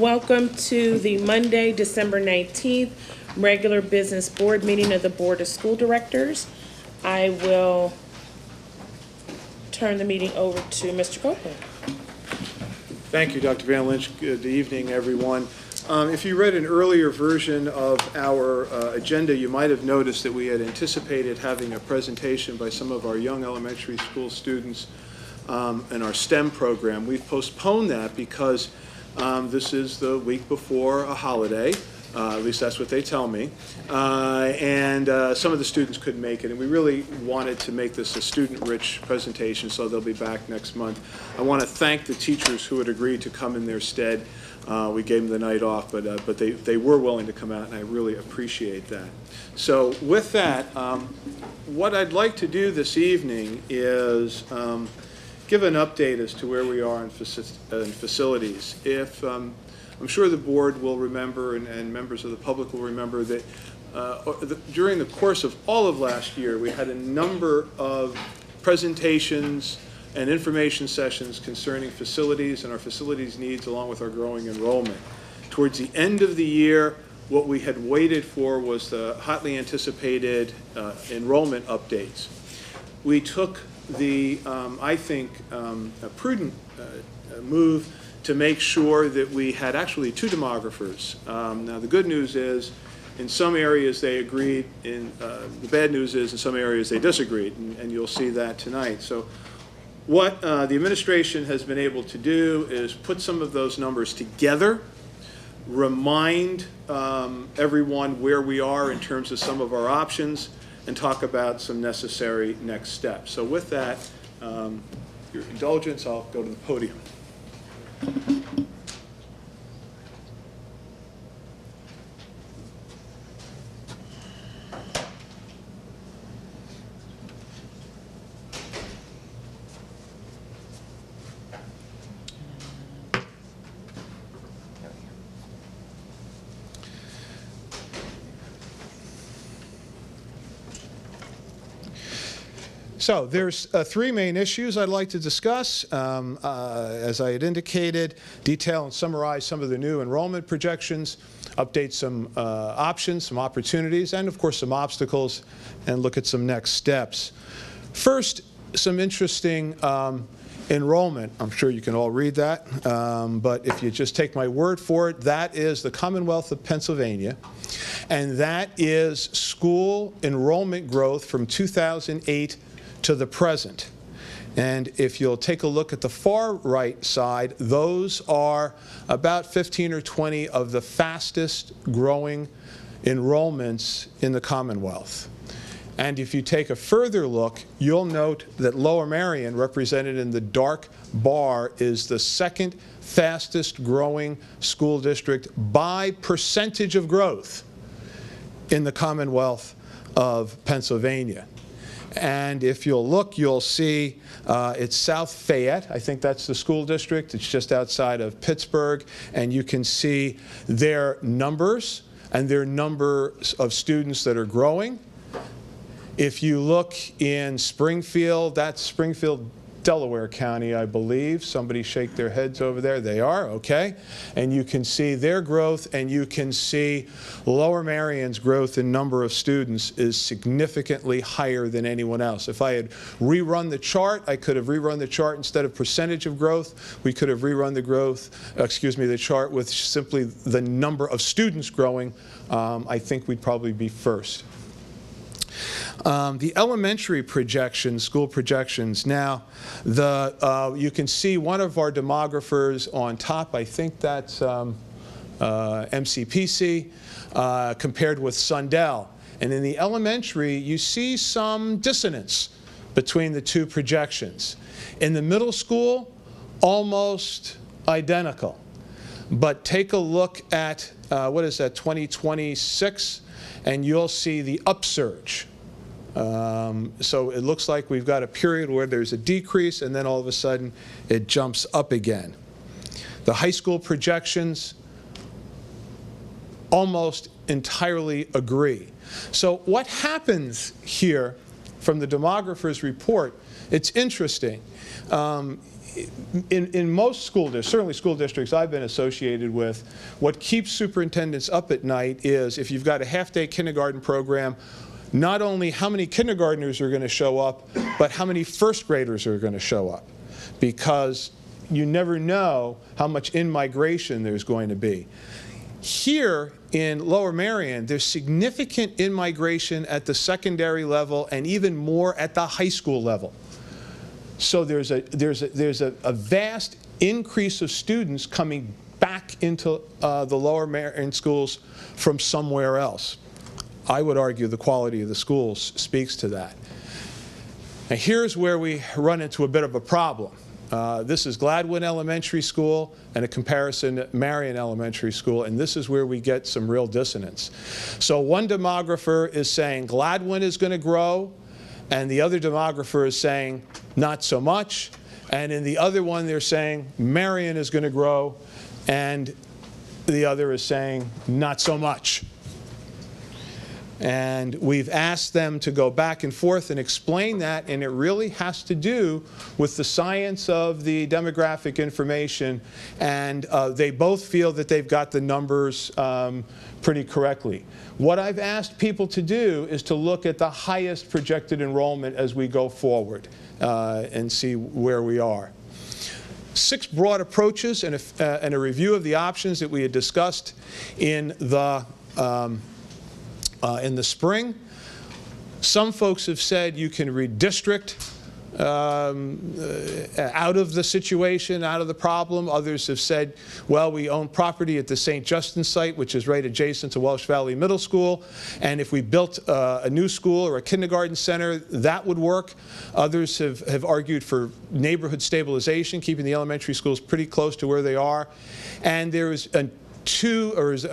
Welcome to the Monday, December 19th, regular business board meeting of the Board of School Directors. I will turn the meeting over to Mr. Copeland. Thank you, Dr. Van Lynch. Good evening, everyone. If you read an earlier version of our agenda, you might have noticed that we had anticipated having a presentation by some of our young elementary school students in our STEM program. We've postponed that because this is the week before a holiday, at least that's what they tell me, and some of the students couldn't make it, and we really wanted to make this a student-rich presentation, so they'll be back next month. I want to thank the teachers who had agreed to come in their stead. We gave them the night off, but they were willing to come out, and I really appreciate that. So with that, what I'd like to do this evening is give an update as to where we are in facilities. I'm sure the board will remember, and members of the public will remember, that during the course of all of last year, we had a number of presentations and information sessions concerning facilities and our facilities needs along with our growing enrollment. Towards the end of the year, what we had waited for was the hotly anticipated enrollment updates. We took the, I think, a prudent move to make sure that we had actually two demographers. Now the good news is in some areas they agreed, the bad news is in some areas they disagreed, and you'll see that tonight. So what the administration has been able to do is put some of those numbers together, remind everyone where we are in terms of some of our options, and talk about some necessary next steps. So with that, your indulgence, I'll go to the podium. So there's three main issues I'd like to discuss. As I had indicated, detail and summarize some of the new enrollment projections, update some options, some opportunities, and of course some obstacles, and look at some next steps. First, some interesting enrollment. I'm sure you can all read that, but if you just take my word for it, that is the Commonwealth of Pennsylvania, and that is school enrollment growth from 2008 to the present. And if you'll take a look at the far right side, those are about 15 or 20 of the fastest growing enrollments in the Commonwealth. And if you take a further look, you'll note that Lower Merion, represented in the dark bar, is the second fastest growing school district by percentage of growth in the Commonwealth of Pennsylvania. And if you'll look, you'll see it's South Fayette. I think that's the school district. It's just outside of Pittsburgh. And you can see their numbers and their number of students that are growing. If you look in Springfield, that's Springfield, Delaware County, I believe. Somebody shake their heads over there. They are, okay. And you can see their growth, and you can see Lower Merion's growth in number of students is significantly higher than anyone else. If I had rerun the chart, I could have rerun the chart instead of percentage of growth. We could have rerun the chart with simply the number of students growing. I think we'd probably be first. The elementary projections, school projections. Now, you can see one of our demographers on top. I think that's MCPC compared with Sundell. And in the elementary, you see some dissonance between the two projections. In the middle school, almost identical. But take a look at, what is that, 2026, and you'll see the upsurge. So it looks like we've got a period where there's a decrease, and then all of a sudden it jumps up again. The high school projections almost entirely agree. So what happens here from the demographer's report, it's interesting. In most school districts, certainly school districts I've been associated with, what keeps superintendents up at night is if you've got a half-day kindergarten program, not only how many kindergartners are going to show up, but how many first graders are going to show up. Because you never know how much in-migration there's going to be. Here in Lower Merion, there's significant in-migration at the secondary level and even more at the high school level. So there's a vast increase of students coming back into the Lower Merion schools from somewhere else. I would argue the quality of the schools speaks to that. Now here's where we run into a bit of a problem. This is Gladwin Elementary School and a comparison to Marion Elementary School, and this is where we get some real dissonance. So one demographer is saying Gladwin is going to grow, and the other demographer is saying not so much, and in the other one they're saying Marion is going to grow, and the other is saying not so much. And we've asked them to go back and forth and explain that, and it really has to do with the science of the demographic information, and they both feel that they've got the numbers pretty correctly. What I've asked people to do is to look at the highest projected enrollment as we go forward and see where we are. 6 broad approaches and a review of the options that we had discussed in the spring. Some folks have said you can redistrict out of the situation, out of the problem. Others have said, well, we own property at the St. Justin site, which is right adjacent to Welsh Valley Middle School, and if we built a new school or a kindergarten center, that would work. Others have argued for neighborhood stabilization, keeping the elementary schools pretty close to where they are. And there's a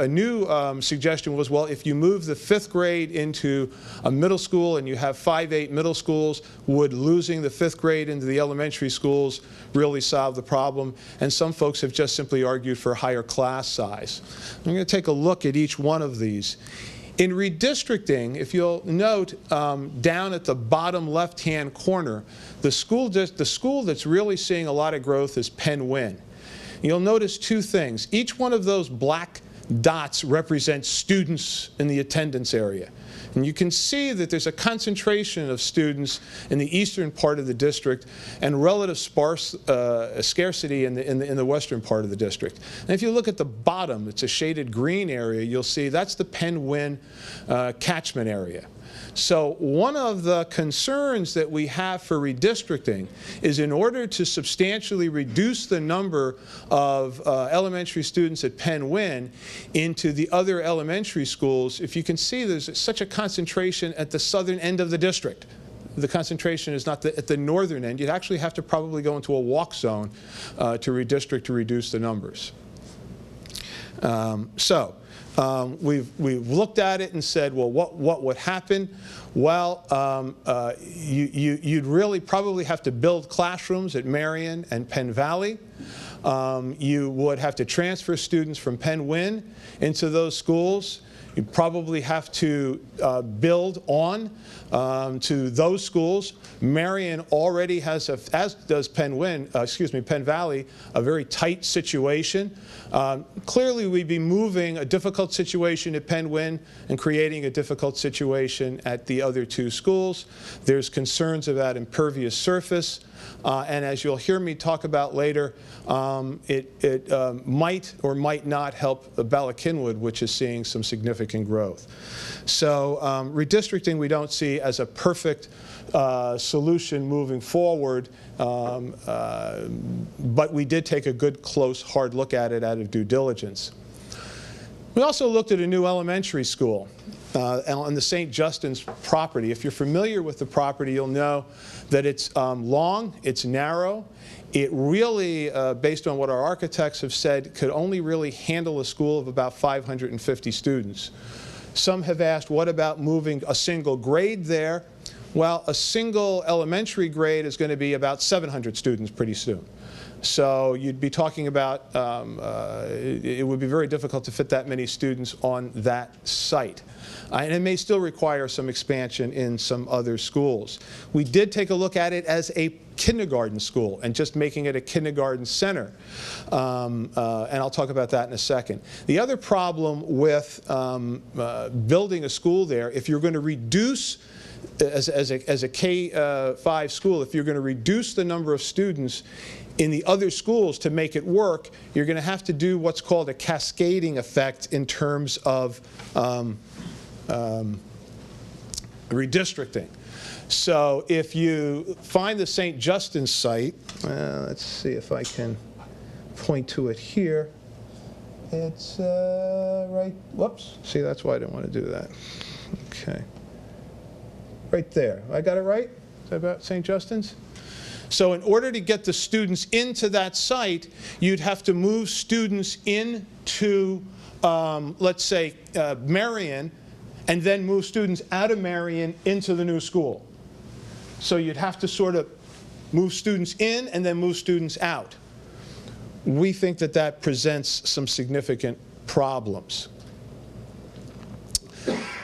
new suggestion was, well, if you move the 5th grade into a middle school and you have 5-8 middle schools, would losing the 5th grade into the elementary schools really solve the problem? And some folks have just simply argued for a higher class size. I'm going to take a look at each one of these. In redistricting, if you'll note, down at the bottom left-hand corner, the school that's really seeing a lot of growth is Penn Wynne. You'll notice 2 things. Each one of those black dots represents students in the attendance area. And you can see that there's a concentration of students in the eastern part of the district and relative scarcity in the western part of the district. And if you look at the bottom, it's a shaded green area, you'll see that's the Penn Wynne catchment area. So one of the concerns that we have for redistricting is in order to substantially reduce the number of elementary students at Penn Wynne into the other elementary schools, if you can see there's such a concentration at the southern end of the district. The concentration is not at the northern end. You'd actually have to probably go into a walk zone to redistrict to reduce the numbers. We've looked at it and said, well, what would happen? Well, you'd really probably have to build classrooms at Marion and Penn Valley. You would have to transfer students from Penn Wynne into those schools. You'd probably have to build on to those schools. Marion already has, as does Penn Valley, a very tight situation. Clearly, we'd be moving a difficult situation at Penn Wynne and creating a difficult situation at the other 2 schools. There's concerns about impervious surface. And as you'll hear me talk about later, it might or might not help Bala-Cynwyd, which is seeing some significant growth. So redistricting we don't see as a perfect solution moving forward, but we did take a good, close, hard look at it out of due diligence. We also looked at a new elementary school on the St. Justin's property. If you're familiar with the property, you'll know that it's long, it's narrow. It really, based on what our architects have said, could only really handle a school of about 550 students. Some have asked, what about moving a single grade there? Well, a single elementary grade is going to be about 700 students pretty soon. So you'd be talking about, it would be very difficult to fit that many students on that site. And it may still require some expansion in some other schools. We did take a look at it as a kindergarten school and just making it a kindergarten center. And I'll talk about that in a second. The other problem with building a school there, if you're going to reduce, as a K-5 school, if you're going to reduce the number of students in the other schools to make it work, you're going to have to do what's called a cascading effect in terms of redistricting. So if you find the St. Justin's site, let's see if I can point to it here. It's right, whoops, see, that's why I didn't want to do that. Okay. Right there. I got it right? Is that about St. Justin's? So in order to get the students into that site, you'd have to move students into, let's say, Marion, and then move students out of Marion into the new school. So you'd have to sort of move students in and then move students out. We think that that presents some significant problems.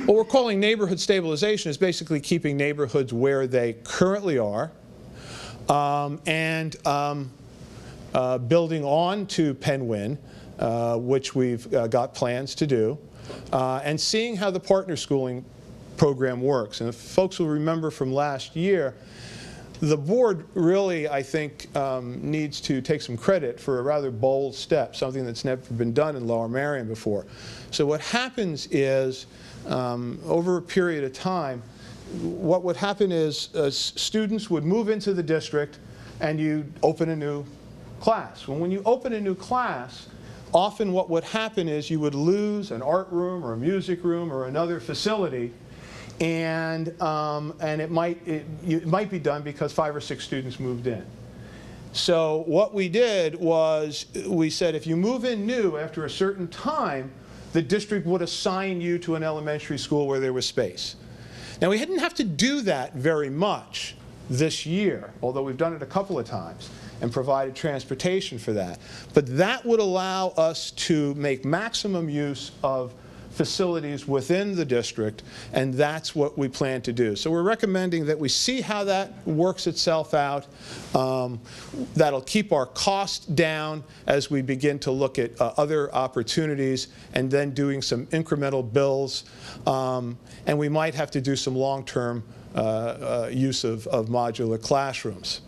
What we're calling neighborhood stabilization is basically keeping neighborhoods where they currently are, and building on to Penn-Win, which we've got plans to do, and seeing how the partner schooling program works. And if folks will remember from last year, the board really, I think, needs to take some credit for a rather bold step, something that's never been done in Lower Merion before. So what happens is, over a period of time, what would happen is students would move into the district and you open a new class. When you open a new class, often what would happen is you would lose an art room or a music room or another facility, and it might be done because 5 or 6 students moved in. So what we did was we said if you move in new after a certain time, the district would assign you to an elementary school where there was space. Now, we didn't have to do that very much this year, although we've done it a couple of times and provided transportation for that. But that would allow us to make maximum use of facilities within the district, and that's what we plan to do. So we're recommending that we see how that works itself out. That'll keep our costs down as we begin to look at other opportunities and then doing some incremental bills. And we might have to do some long-term use of modular classrooms.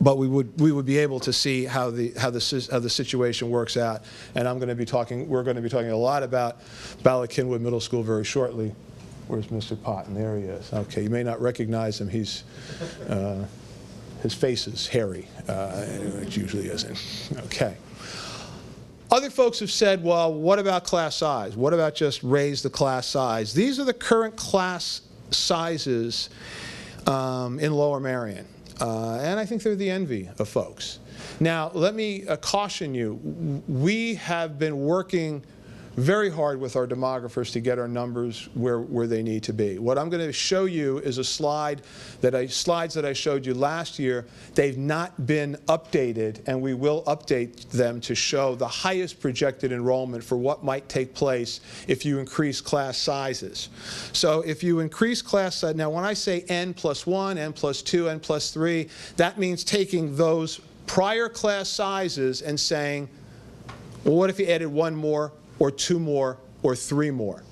But we would be able to see how the situation works out, and we're going to be talking a lot about Bala-Cynwyd Middle School very shortly. Where's Mr. Potton? There he is. Okay, you may not recognize him. His face is hairy. It usually isn't. Okay. Other folks have said, well, what about class size? What about just raise the class size? These are the current class sizes in Lower Merion. And I think they're the envy of folks. Now, let me caution you. We have been working very hard with our demographers to get our numbers where they need to be. What I'm going to show you is a slides that I showed you last year. They've not been updated, and we will update them to show the highest projected enrollment for what might take place if you increase class sizes. So if you increase class size, now when I say n plus 1, n plus 2, n plus 3, that means taking those prior class sizes and saying, well, what if you added 1 more, or 2 more, or 3 more?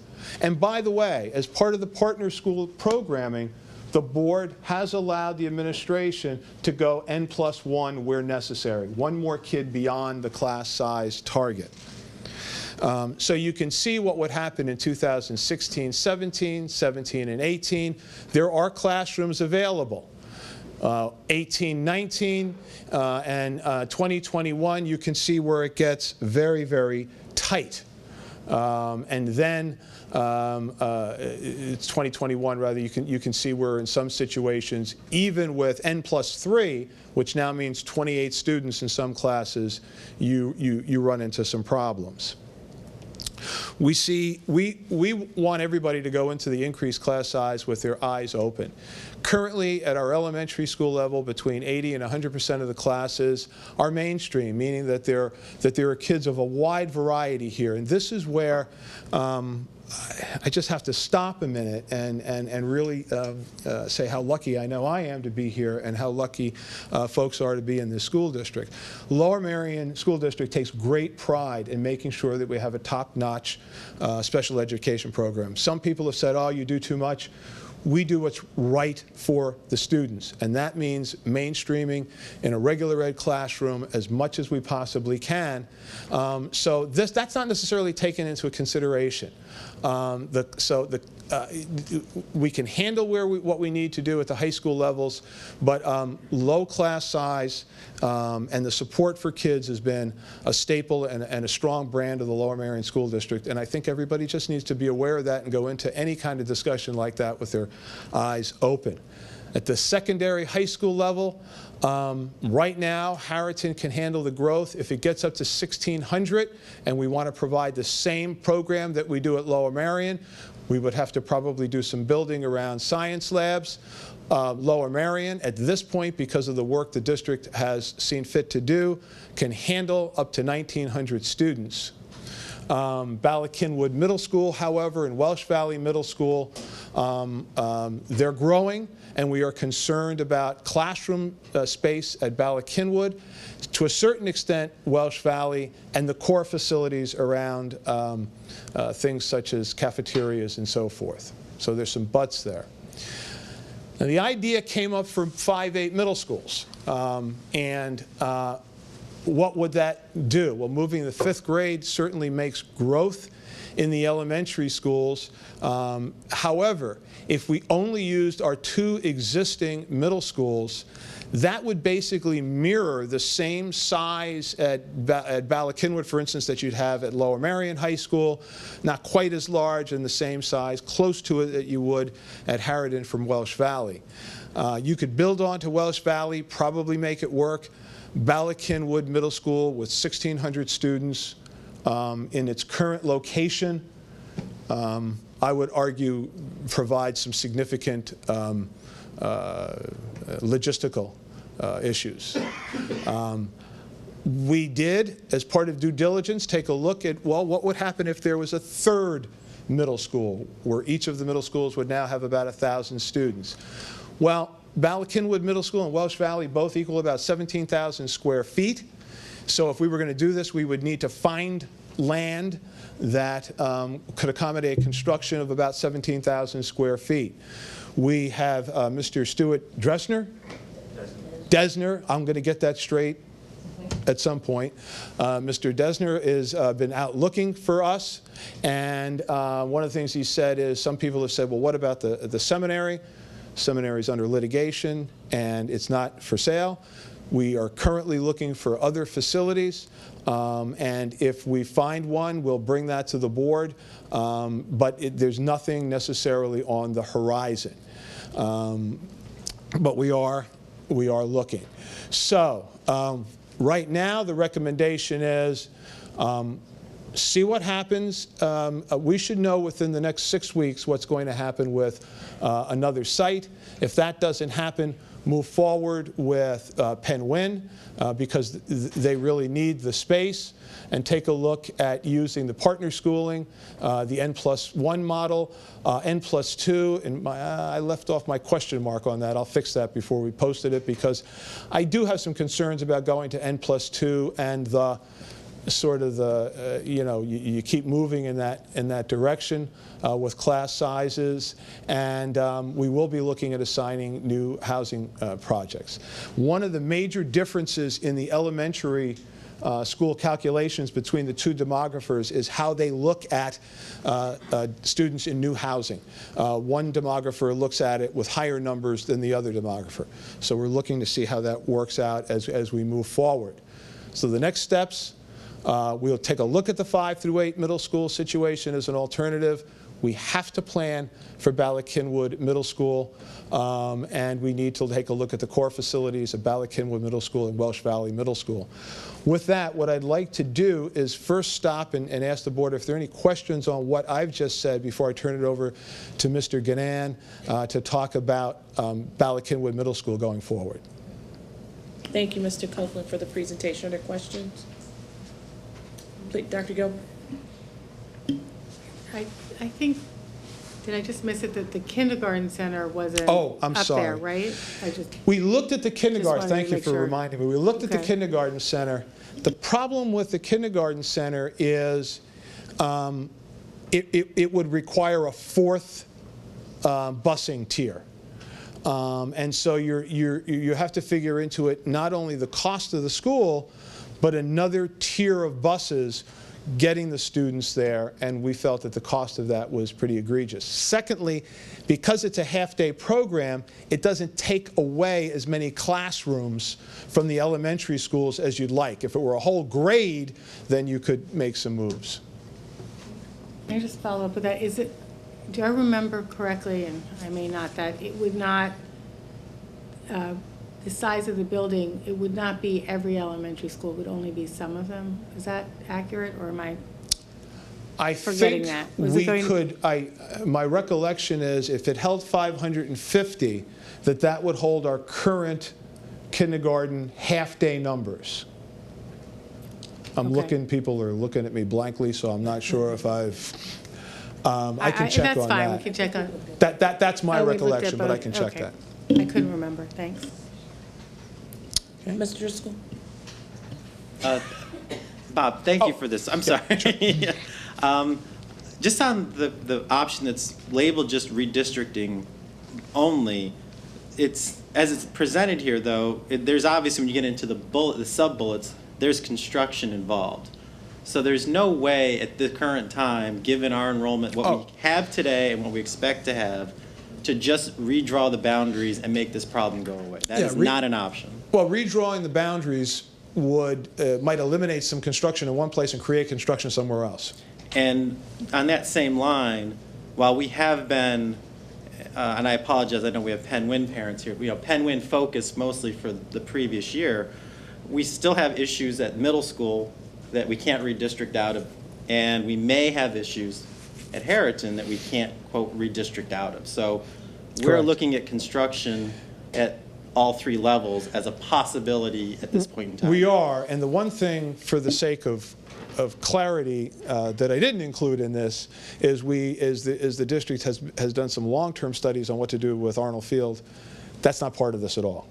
And by the way, as part of the partner school programming, the board has allowed the administration to go n plus 1 where necessary, 1 more kid beyond the class size target. So you can see what would happen in 2016, 17, 17 and 18. There are classrooms available. 18, 19, and 2021, you can see where it gets very, very tight. And then it's 2021 rather, you can see where in some situations, even with n plus 3, which now means 28 students in some classes, you run into some problems. We want everybody to go into the increased class size with their eyes open. Currently, at our elementary school level, between 80 and 100% of the classes are mainstream, meaning that there are kids of a wide variety here. And this is where I just have to stop a minute and really say how lucky I know I am to be here and how lucky folks are to be in this school district. Lower Merion School District takes great pride in making sure that we have a top-notch special education program. Some people have said, oh, you do too much. We do what's right for the students, and that means mainstreaming in a regular ed classroom as much as we possibly can. So that's not necessarily taken into consideration. We can handle what we need to do at the high school levels, but low class size and the support for kids has been a staple and a strong brand of the Lower Merion School District, and I think everybody just needs to be aware of that and go into any kind of discussion like that with their eyes open. At the secondary high school level, right now, Harriton can handle the growth. If it gets up to 1,600 and we want to provide the same program that we do at Lower Merion, we would have to probably do some building around science labs. Lower Merion, at this point, because of the work the district has seen fit to do, can handle up to 1,900 students. Bala-Cynwyd Middle School, however, and Welsh Valley Middle School, they're growing, and we are concerned about classroom space at Bala-Cynwyd, to a certain extent Welsh Valley, and the core facilities around things such as cafeterias and so forth. So there's some buts there. Now, the idea came up for 5-8 middle schools, what would that do? Well, moving the 5th grade certainly makes growth in the elementary schools. However, if we only used our 2 existing middle schools, that would basically mirror the same size at Bala-Cynwyd, for instance, that you'd have at Lower Merion High School, not quite as large and the same size, close to it that you would at Harriton from Welsh Valley. You could build on to Welsh Valley, probably make it work. Bala-Cynwyd Middle School with 1,600 students in its current location, I would argue provides some significant logistical issues. We did, as part of due diligence, take a look at, well, what would happen if there was a 3rd middle school, where each of the middle schools would now have about 1,000 students. Well, Bala-Cynwyd Middle School and Welsh Valley both equal about 17,000 square feet. So if we were going to do this, we would need to find land that could accommodate construction of about 17,000 square feet. We have Mr. Stuart Desner, I'm going to get that straight at some point. Mr. Desner has been out looking for us, and one of the things he said is, some people have said, well, what about the seminary? Seminary is under litigation, and it's not for sale. We are currently looking for other facilities, and if we find one, we'll bring that to the board, but there's nothing necessarily on the horizon. But we are looking. So right now, the recommendation is see what happens. We should know within the next 6 weeks what's going to happen with another site. If that doesn't happen, move forward with Penn Wynne because they really need the space, and take a look at using the partner schooling, the N+1 model, N+2, and I left off my question mark on that. I'll fix that before we posted it, because I do have some concerns about going to N+2 and the sort of the, you keep moving in that direction with class sizes, and we will be looking at assigning new housing projects. One of the major differences in the elementary school calculations between the 2 demographers is how they look at students in new housing. One demographer looks at it with higher numbers than the other demographer. So we're looking to see how that works out as we move forward. So the next steps, we'll take a look at the 5 through 8 middle school situation as an alternative. We have to plan for Ballackinwood Middle School, and we need to take a look at the core facilities of Ballackinwood Middle School and Welsh Valley Middle School. With that, what I'd like to do is first stop and ask the board if there are any questions on what I've just said before I turn it over to Mr. Ganan to talk about Ballackinwood Middle School going forward. Thank you, Mr. Copeland, for the presentation. Are there questions? Please, Dr. Gilbert? I think, did I just miss it, that the kindergarten center wasn't Oh, I'm up sorry. there, right? We looked at the kindergarten, wanted to thank you make for sure. reminding me. We looked at the Okay. kindergarten center. The problem with the kindergarten center is it would require a fourth busing tier. And so you have to figure into it not only the cost of the school, but another tier of buses getting the students there, and we felt that the cost of that was pretty egregious. Secondly, because it's a half-day program, it doesn't take away as many classrooms from the elementary schools as you'd like. If it were a whole grade, then you could make some moves. Can I just follow up with that? Is it, do I remember correctly, and I may not, that it would not, the size of the building, it would not be every elementary school, it would only be some of them? Is that accurate, or am I forgetting think that? Was it we going- could, my recollection is if it held 550, that would hold our current kindergarten half-day numbers. I'm Okay. looking, people are looking at me blankly, so I'm not sure if I've, I can check on that. That's fine, we can check on. That's my Oh, we looked at recollection, but I both. can check Okay. that. I couldn't remember, thanks. Mr. Driscoll? Bob, thank you for this. I'm sorry. Just on the option that's labeled just redistricting only, it's, as it's presented here though, there's obviously, when you get into the sub-bullets, there's construction involved. So there's no way at the current time, given our enrollment, what we have today and what we expect to have, to just redraw the boundaries and make this problem go away. That is not an option. Well, redrawing the boundaries might eliminate some construction in one place and create construction somewhere else. And on that same line, while we have been, and I apologize, I know we have Penn Win parents here, Penn Win focused mostly for the previous year, we still have issues at middle school that we can't redistrict out of, and we may have issues at Harriton that we can't, quote, redistrict out of. So we're Correct. looking at construction at all three levels as a possibility at this point in time. We are, and the one thing, for the sake of clarity, that I didn't include in this is the district has done some long-term studies on what to do with Arnold Field. That's not part of this at all.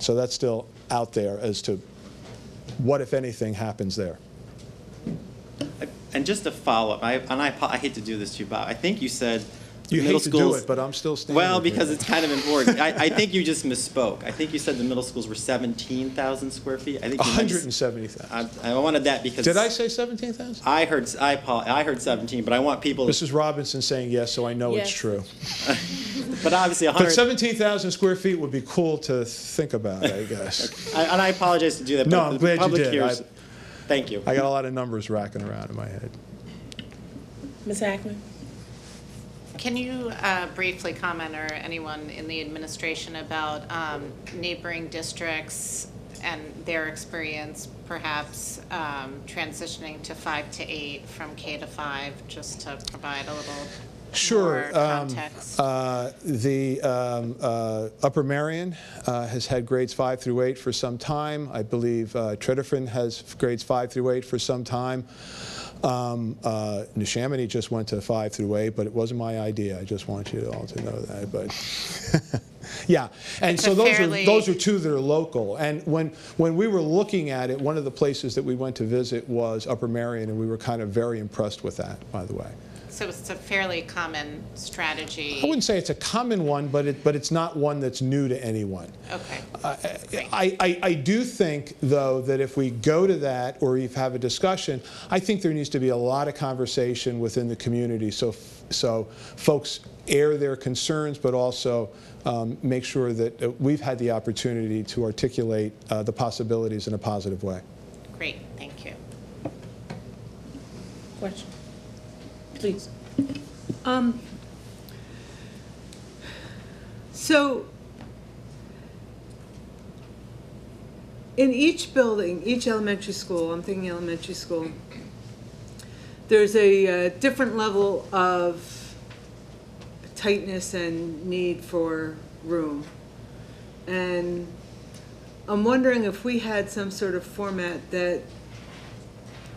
So that's still out there as to what, if anything, happens there. And just to follow up, I hate to do this to you, Bob. I think you said You middle hate to do schools. it, but I'm still standing. Well, here. because it's kind of important. I think you just misspoke. I think you said the middle schools were 17,000 square feet. I think you meant 170,000. I wanted that because. Did I say 17,000? I heard 17, but I want people. Mrs. Robinson saying yes, so I know it's Yes. true. But obviously, But 100. 17,000 square feet would be cool to think about, I guess. And I apologize to do that. No, but I'm the glad you public did. hears- Thank you. I got a lot of numbers racking around in my head. Ms. Hackman? Can you briefly comment, or anyone in the administration, about neighboring districts and their experience perhaps transitioning to 5 to 8 from K to 5, just to provide a little Sure. more context? The Upper Marion has had grades 5 through 8 for some time. I believe Tredyffrin has grades 5 through 8 for some time. New Chamonix just went to 5 through 8, but it wasn't my idea. I just want you all to know that. But yeah, and It's so a those fairly- are two that are local. And when we were looking at it, one of the places that we went to visit was Upper Marion, and we were kind of very impressed with that, by the way. So it's a fairly common strategy. I wouldn't say it's a common one, but it's not one that's new to anyone. Okay. Great. I do think, though, that if we go to that or you have a discussion, I think there needs to be a lot of conversation within the community so folks air their concerns, but also make sure that we've had the opportunity to articulate the possibilities in a positive way. Great, thank you. Question? Please. So, in each building, each elementary school, I'm thinking elementary school, there's a different level of tightness and need for room. And I'm wondering if we had some sort of format that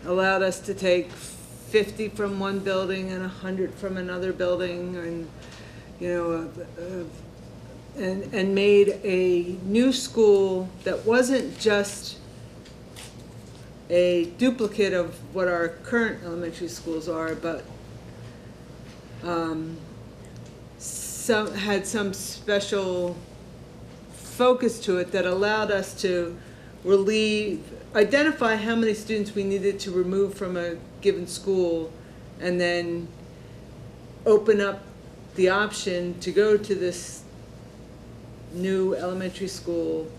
allowed us to take 50 from one building and 100 from another building, and and made a new school that wasn't just a duplicate of what our current elementary schools are, but had some special focus to it that allowed us to identify how many students we needed to remove from a given school, and then open up the option to go to this new elementary school.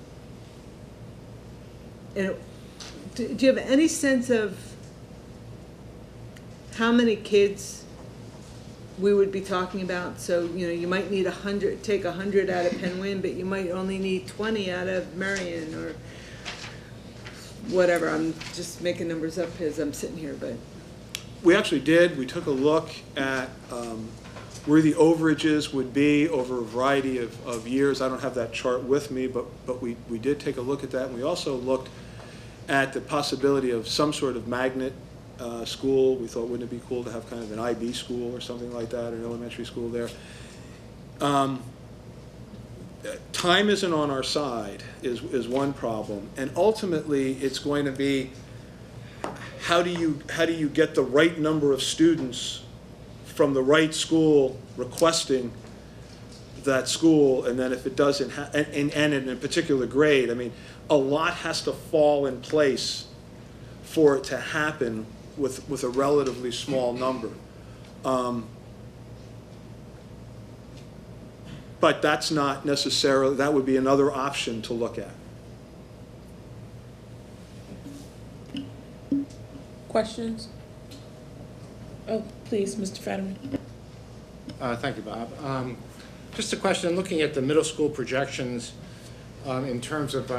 And do you have any sense of how many kids we would be talking about? So, you might need 100, take 100 out of Penwyn, but you might only need 20 out of Marion, or whatever. I'm just making numbers up as I'm sitting here, but. We actually did. We took a look at where the overages would be over a variety of years. I don't have that chart with me, but we did take a look at that. And we also looked at the possibility of some sort of magnet school. We thought, wouldn't it be cool to have kind of an IB school or something like that, or an elementary school there. Time isn't on our side is one problem. And ultimately, it's going to be, how do you get the right number of students from the right school requesting that school, and then if it doesn't, and in a particular grade, I mean, a lot has to fall in place for it to happen with a relatively small number. But that's not necessarily, that would be another option to look at. Questions? Oh, please, Mr. Fetterman. Thank you, Bob. Just a question, looking at the middle school projections in terms of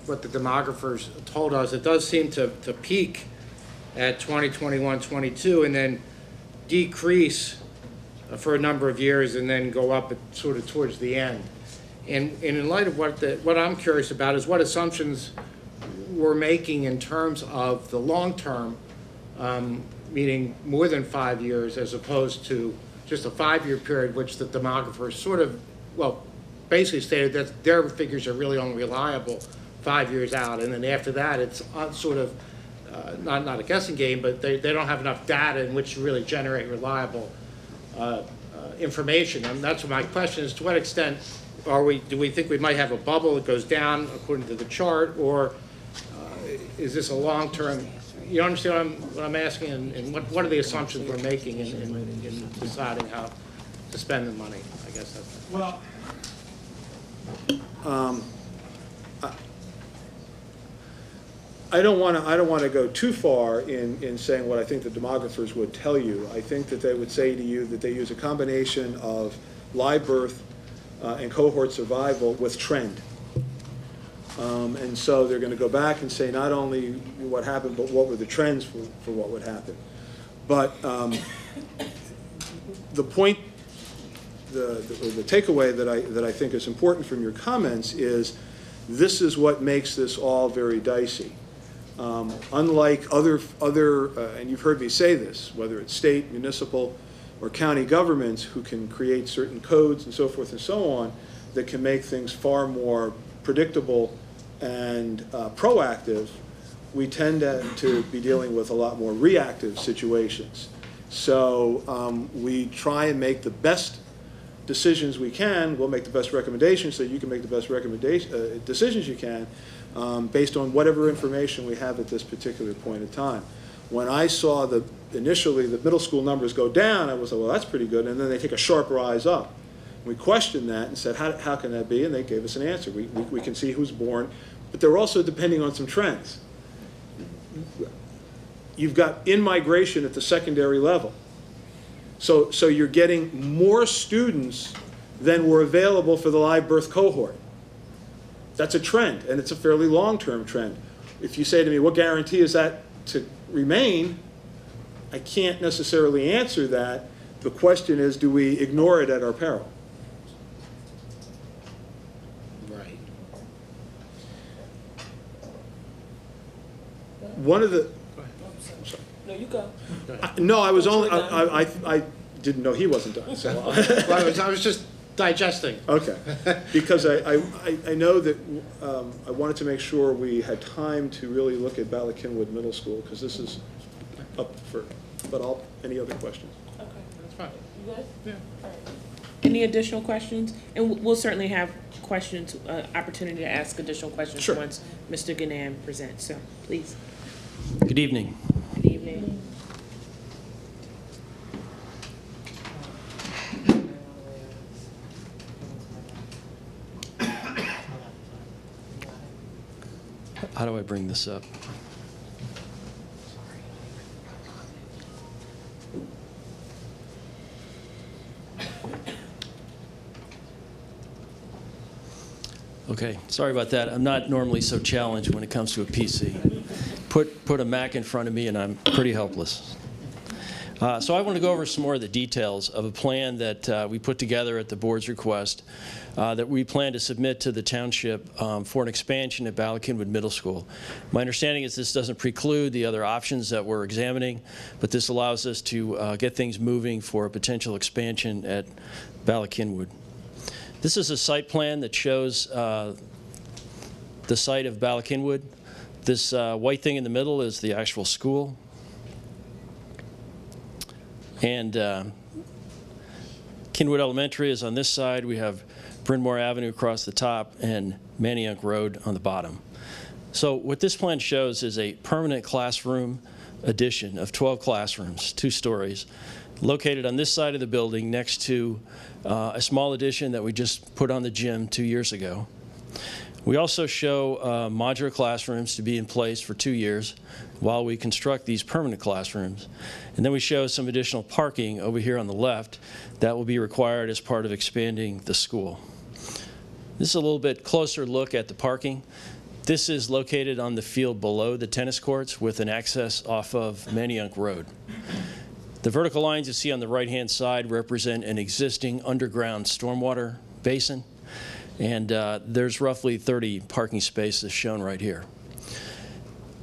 what the demographers told us, it does seem to peak at 2021, 22, and then decrease for a number of years, and then go up sort of towards the end. And in light of what I'm curious about is what assumptions we're making in terms of the long term, meaning more than 5 years, as opposed to just a 5-year period, which the demographers sort of, basically stated that their figures are really only reliable 5 years out, and then after that, it's sort of not a guessing game, but they don't have enough data in which to really generate reliable information. And that's what my question is: to what extent do we think we might have a bubble that goes down according to the chart, or is this a long-term? You understand what I'm asking, and what are the assumptions we're making in deciding how to spend the money? I guess that's. Well, I don't want to go too far in saying what I think the demographers would tell you. I think that they would say to you that they use a combination of live birth and cohort survival with trend. And so they're going to go back and say not only what happened, but what were the trends for what would happen. But the point, the takeaway that I think is important from your comments is this is what makes this all very dicey. Unlike other, and you've heard me say this, whether it's state, municipal, or county governments who can create certain codes and so forth and so on that can make things far more predictable and proactive, we tend to be dealing with a lot more reactive situations. So we try and make the best decisions we can. We'll make the best recommendations so you can make the best decisions you can based on whatever information we have at this particular point in time. When I saw initially the middle school numbers go down, I was like, well, that's pretty good. And then they take a sharp rise up. We questioned that and said, how can that be? And they gave us an answer. We can see who's born, but they're also depending on some trends. You've got in-migration at the secondary level. So you're getting more students than were available for the live birth cohort. That's a trend, and it's a fairly long-term trend. If you say to me, what guarantee is that to remain? I can't necessarily answer that. The question is, do we ignore it at our peril? Right. One of the, No, you go. no, I was only, I didn't know he wasn't done, so. Well, I was just digesting. Okay, because I know that I wanted to make sure we had time to really look at Ballackinwood Middle School, because this is up for, but any other questions? Okay. That's fine. You good? Yeah. All right. Any additional questions? And we'll certainly have questions, opportunity to ask additional questions Sure. once Mr. Ganam presents, so please. Good evening. Good evening. How do I bring this up? Okay, sorry about that. I'm not normally so challenged when it comes to a PC. Put a Mac in front of me and I'm pretty helpless. So I want to go over some more of the details of a plan that we put together at the board's request that we plan to submit to the township for an expansion at Ballackinwood Middle School. My understanding is this doesn't preclude the other options that we're examining, but this allows us to get things moving for a potential expansion at Ballackinwood. This is a site plan that shows the site of Ballackinwood. This white thing in the middle is the actual school. And Kinwood Elementary is on this side. We have Bryn Mawr Avenue across the top and Manayunk Road on the bottom. So what this plan shows is a permanent classroom addition of 12 classrooms, 2 stories, located on this side of the building next to a small addition that we just put on the gym 2 years ago. We also show modular classrooms to be in place for 2 years while we construct these permanent classrooms. And then we show some additional parking over here on the left that will be required as part of expanding the school. This is a little bit closer look at the parking. This is located on the field below the tennis courts with an access off of Manayunk Road. The vertical lines you see on the right-hand side represent an existing underground stormwater basin, and there's roughly 30 parking spaces shown right here.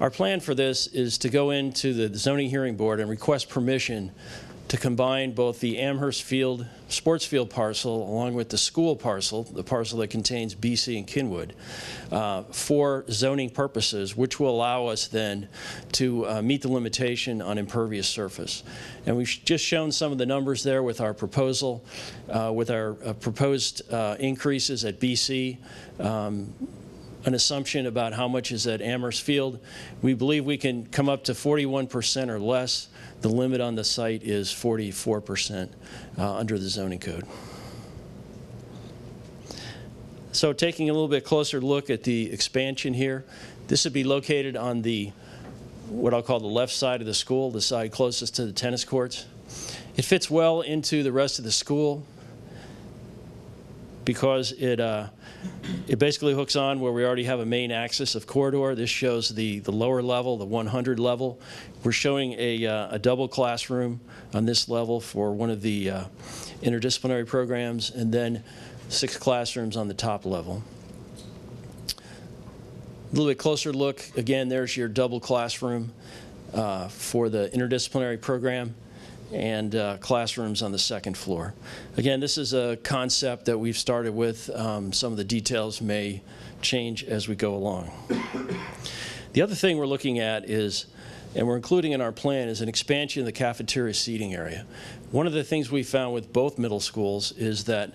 Our plan for this is to go into the zoning hearing board and request permission to combine both the Amherst Field sports field parcel along with the school parcel, the parcel that contains BC and Kinwood, for zoning purposes, which will allow us then to meet the limitation on impervious surface. And we've just shown some of the numbers there with our proposal, with our proposed increases at BC, an assumption about how much is at Amherst Field. We believe we can come up to 41% or less. The limit on the site is 44% under the zoning code. So taking a little bit closer look at the expansion here, this would be located on the, what I'll call the left side of the school, the side closest to the tennis courts. It fits well into the rest of the school because it basically hooks on where we already have a main axis of corridor. This shows the lower level, the 100 level. We're showing a double classroom on this level for one of the interdisciplinary programs, and then 6 classrooms on the top level. A little bit closer look, again, there's your double classroom for the interdisciplinary program, and classrooms on the second floor. Again, this is a concept that we've started with. Some of the details may change as we go along. The other thing we're looking at is, and we're including in our plan, is an expansion of the cafeteria seating area. One of the things we found with both middle schools is that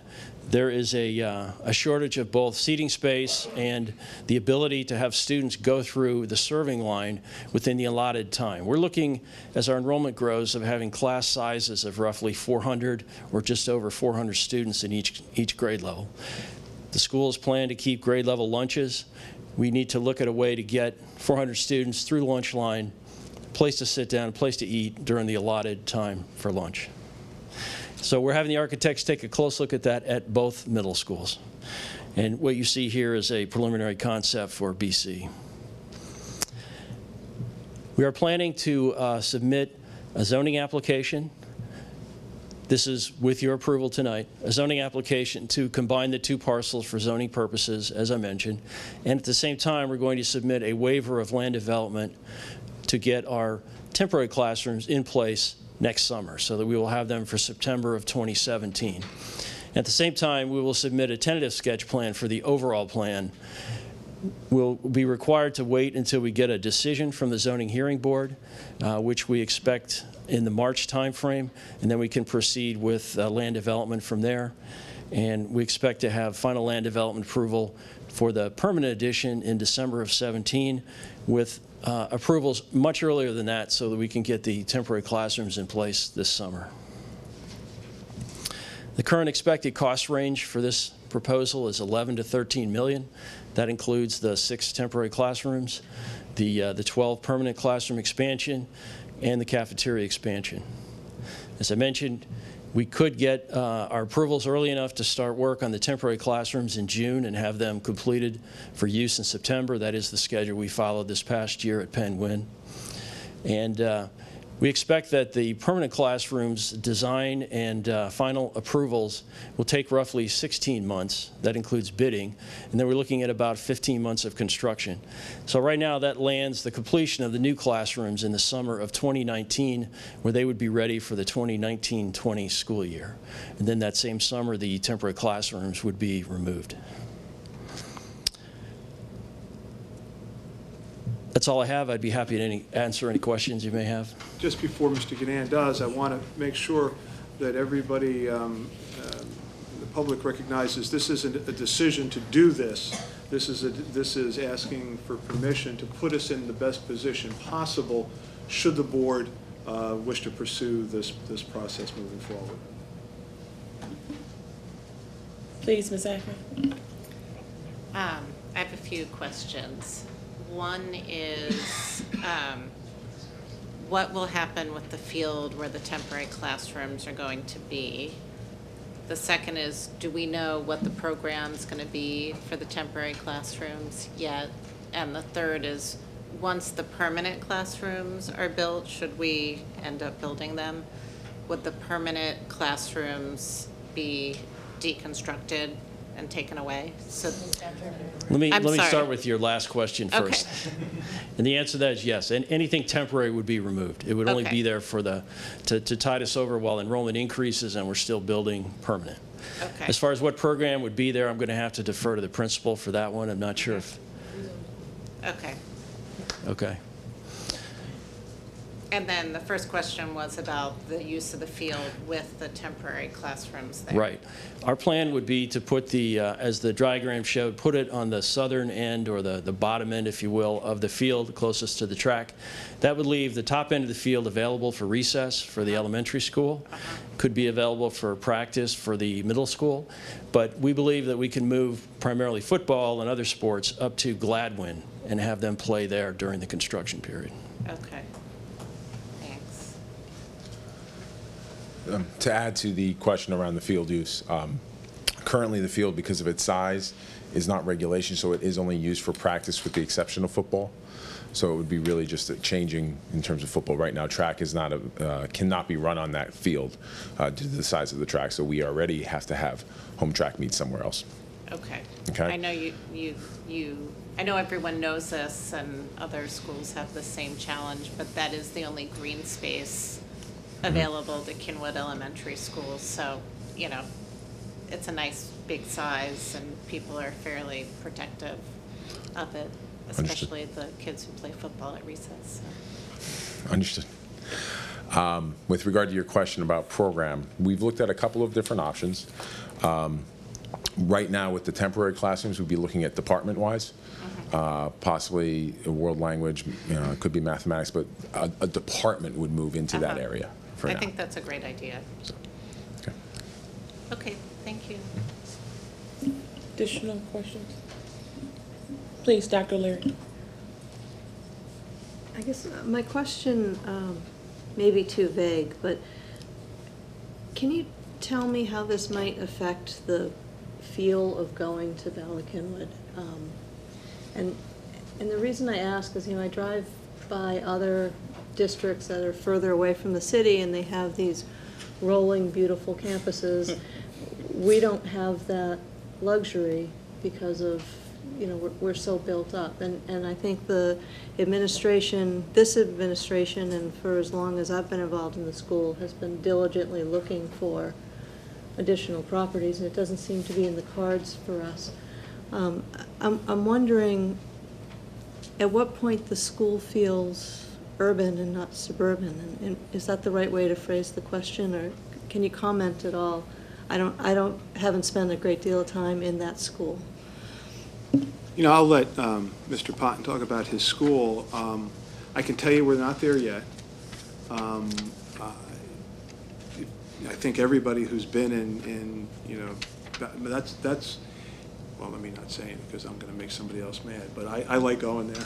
there is a shortage of both seating space and the ability to have students go through the serving line within the allotted time. We're looking, as our enrollment grows, of having class sizes of roughly 400 or just over 400 students in each grade level. The schools plan to keep grade level lunches. We need to look at a way to get 400 students through the lunch line, a place to sit down, a place to eat during the allotted time for lunch. So we're having the architects take a close look at that at both middle schools. And what you see here is a preliminary concept for BC. We are planning to submit a zoning application. This is with your approval tonight, a zoning application to combine the two parcels for zoning purposes, as I mentioned. And at the same time, we're going to submit a waiver of land development to get our temporary classrooms in place next summer, so that we will have them for September of 2017. At the same time, we will submit a tentative sketch plan for the overall plan. We'll be required to wait until we get a decision from the zoning hearing board, which we expect in the March timeframe, and then we can proceed with land development from there. And we expect to have final land development approval for the permanent addition in December of 17, with approvals much earlier than that, so that we can get the temporary classrooms in place this summer. The current expected cost range for this proposal is 11 to 13 million. That includes the 6 temporary classrooms, the 12 permanent classroom expansion, and the cafeteria expansion. As I mentioned, we could get our approvals early enough to start work on the temporary classrooms in June and have them completed for use in September. That is the schedule we followed this past year at Penn Gwyn. And we expect that the permanent classrooms design and final approvals will take roughly 16 months. That includes bidding. And then we're looking at about 15 months of construction. So right now that lands the completion of the new classrooms in the summer of 2019, where they would be ready for the 2019-20 school year. And then that same summer, the temporary classrooms would be removed. That's all I have. I'd be happy to answer any questions you may have. Just before Mr. Gannon does, I want to make sure that everybody, the public recognizes this isn't a decision to do this. This is asking for permission to put us in the best position possible should the board wish to pursue this process moving forward. Please, Ms. Ackman. I have a few questions. One is, what will happen with the field where the temporary classrooms are going to be? The second is, do we know what the program's going to be for the temporary classrooms yet? And the third is, once the permanent classrooms are built, should we end up building them, would the permanent classrooms be deconstructed and taken away? So Let me sorry. start with your last question first. Okay. And the answer to that is yes. And anything temporary would be removed. It would only Okay. be there for to tide us over while enrollment increases and we're still building permanent. Okay. As far as what program would be there, I'm going to have to defer to the principal for that one. I'm not sure if. Okay. Okay. And then the first question was about the use of the field with the temporary classrooms there. Right. Our plan would be to put the, as the diagram showed, put it on the southern end, or the bottom end, if you will, of the field closest to the track. That would leave the top end of the field available for recess for the elementary school. Could be available for practice for the middle school. But we believe that we can move primarily football and other sports up to Gladwin and have them play there during the construction period. Okay. Thanks. To add to the question around the field use, currently the field, because of its size, is not regulation, so it is only used for practice with the exception of football. So it would be really just a changing in terms of football. Right now, track is not cannot be run on that field due to the size of the track, so we already have to have home track meets somewhere else. Okay. Okay. I know I know everyone knows this and other schools have the same challenge, but that is the only green space available to Kinwood Elementary School. So, you know, it's a nice big size and people are fairly protective of it, especially the kids who play football at recess. So. Understood. With regard to your question about program, we've looked at a couple of different options. Right now, with the temporary classrooms, we'd be looking at department-wise, possibly a world language, could be mathematics, but a department would move into that area for now. I think that's a great idea. So, okay. Okay, thank you. Additional questions? Please, Dr. Leary. I guess my question may be too vague, but can you tell me how this might affect the feel of going to Bala Cynwyd? And the reason I ask is, I drive by other districts that are further away from the city, and they have these rolling, beautiful campuses. We don't have that luxury because of, we're so built up. And I think the administration, this administration, and for as long as I've been involved in the school, has been diligently looking for additional properties, and it doesn't seem to be in the cards for us. I'm wondering at what point the school feels urban and not suburban, and is that the right way to phrase the question, or can you comment at all? Haven't spent a great deal of time in that school. I'll let Mr. Potton talk about his school. I can tell you we're not there yet. I think everybody who's been in that's well, let me not say it because I'm going to make somebody else mad, but I like going there.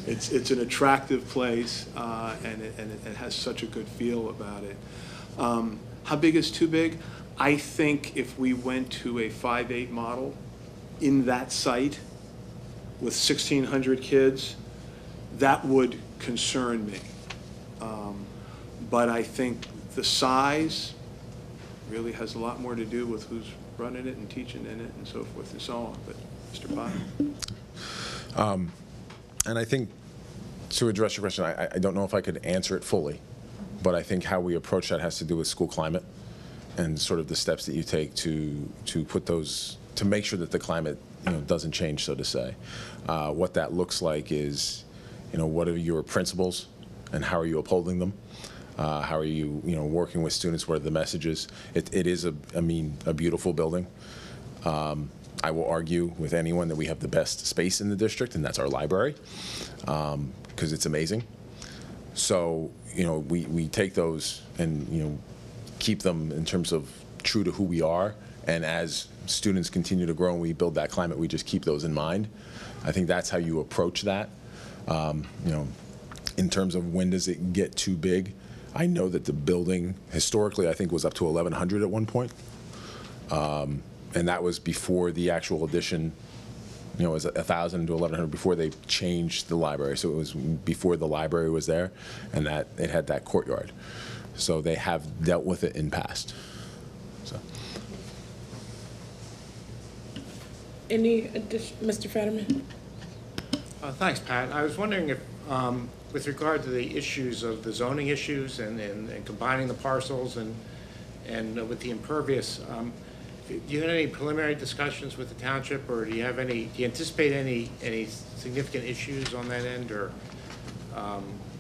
It's an attractive place, and it has such a good feel about it. How big is too big? I think if we went to a 5-8 model in that site with 1,600 kids, that would concern me. But I think the size really has a lot more to do with who's running it and teaching in it and so forth and so on. But Mr. Potton? And I think to address your question, I don't know if I could answer it fully, but I think how we approach that has to do with school climate and sort of the steps that you take to put those, to make sure that the climate doesn't change, so to say. What that looks like is, what are your principles and how are you upholding them? How are you, working with students? What are the messages? It is a beautiful building. I will argue with anyone that we have the best space in the district, and that's our library, because it's amazing. So, we take those and, keep them in terms of true to who we are. And as students continue to grow and we build that climate, we just keep those in mind. I think that's how you approach that. In terms of when does it get too big, I know that the building historically, I think, was up to 1,100 at one point. And that was before the actual addition, it was 1,000 to 1,100 before they changed the library. So it was before the library was there, and that it had that courtyard. So they have dealt with it in past. So. Any addition, Mr. Fetterman? Thanks, Pat. I was wondering if, with regard to the issues of the zoning issues and combining the parcels and with the impervious, do you have any preliminary discussions with the township, or do you anticipate any significant issues on that end, or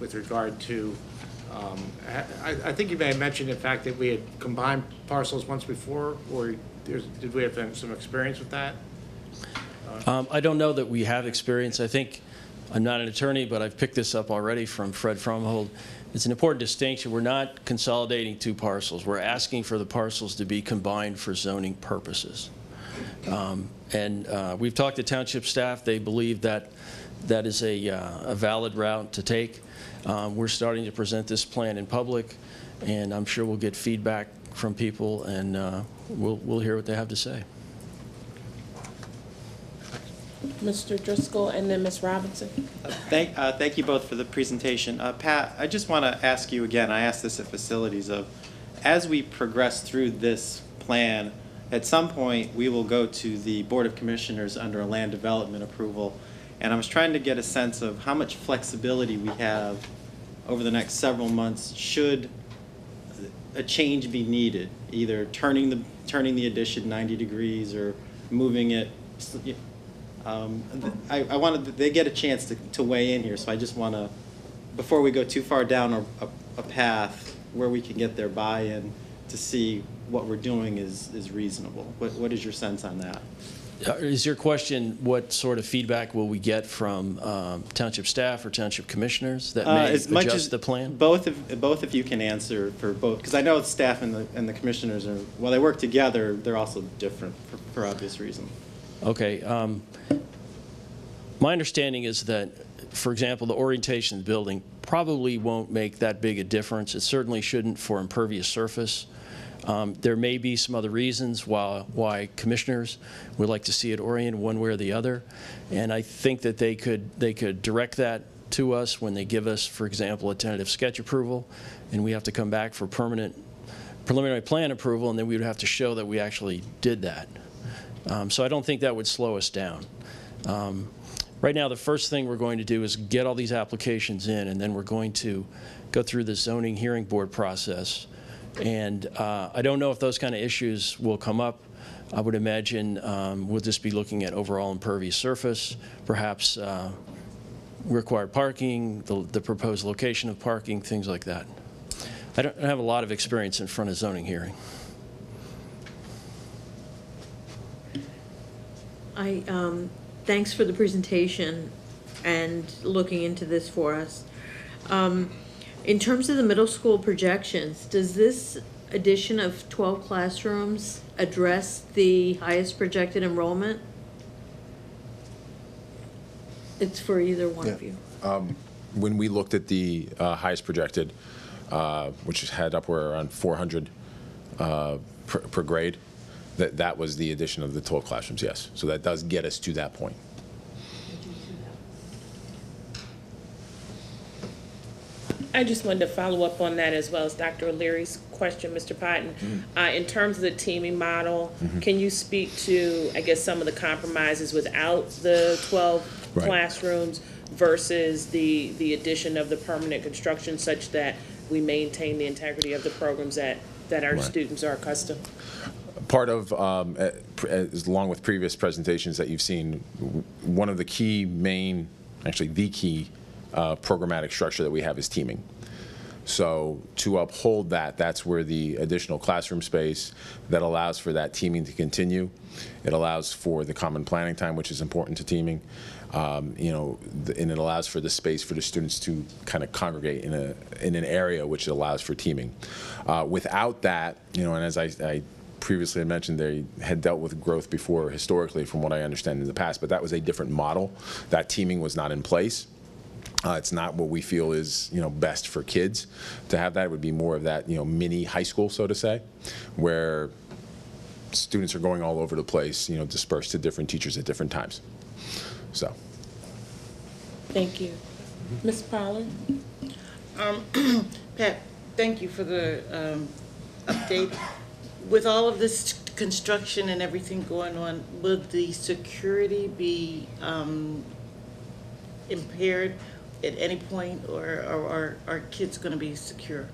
with regard to, I think you may have mentioned the fact that we had combined parcels once before, or did we have some experience with that? I don't know that we have experience. I think, I'm not an attorney, but I've picked this up already from Fred Fromhold. It's an important distinction. We're not consolidating two parcels. We're asking for the parcels to be combined for zoning purposes. We've talked to township staff. They believe that that is a valid route to take. We're starting to present this plan in public, and I'm sure we'll get feedback from people, and we'll hear what they have to say. Mr. Driscoll and then Ms. Robinson. Thank you both for the presentation. Pat, I just want to ask you again, I asked this at facilities, as we progress through this plan, at some point we will go to the Board of Commissioners under a land development approval, and I was trying to get a sense of how much flexibility we have over the next several months should a change be needed, either turning the addition 90 degrees or moving it. I wanted they get a chance to weigh in here, so I just want to, before we go too far down a path where we can get their buy-in to see what we're doing is reasonable. What is your sense on that? Is your question what sort of feedback will we get from township staff or township commissioners that may adjust the plan? Both of you can answer for both, because I know the staff and the commissioners are, while they work together, they're also different for obvious reasons. Okay. My understanding is that, for example, the orientation of the building probably won't make that big a difference. It certainly shouldn't for impervious surface. There may be some other reasons why commissioners would like to see it oriented one way or the other, and I think that they could direct that to us when they give us, for example, a tentative sketch approval, and we have to come back for preliminary plan approval, and then we would have to show that we actually did that. So I don't think that would slow us down. Right now, the first thing we're going to do is get all these applications in, and then we're going to go through the zoning hearing board process. And I don't know if those kind of issues will come up. I would imagine we'll just be looking at overall impervious surface, perhaps required parking, the proposed location of parking, things like that. I don't have a lot of experience in front of zoning hearing. Thanks for the presentation and looking into this for us. In terms of the middle school projections, does this addition of 12 classrooms address the highest projected enrollment? It's for either one of you. When we looked at the highest projected, which had upward around 400 per grade, that was the addition of the 12 classrooms, yes. So that does get us to that point. I just wanted to follow up on that as well as Dr. O'Leary's question, Mr. Patton. In terms of the teaming model, can you speak to, I guess, some of the compromises without the 12 Right. classrooms versus the addition of the permanent construction such that we maintain the integrity of the programs that our Right. students are accustomed? Part of, along with previous presentations that you've seen, one of the key actually the key programmatic structure that we have is teaming. So to uphold that, that's where the additional classroom space that allows for that teaming to continue. It allows for the common planning time, which is important to teaming. And it allows for the space for the students to kind of congregate in an area which allows for teaming. Without that, and as I previously had mentioned, they had dealt with growth before historically, from what I understand in the past, but that was a different model. That teaming was not in place. It's not what we feel is best for kids to have that. It would be more of that mini high school, so to say, where students are going all over the place, dispersed to different teachers at different times. So. Thank you. Ms. Pollard? Pat, thank you for the update. With all of this construction and everything going on, will the security be impaired at any point, or are kids going to be secure?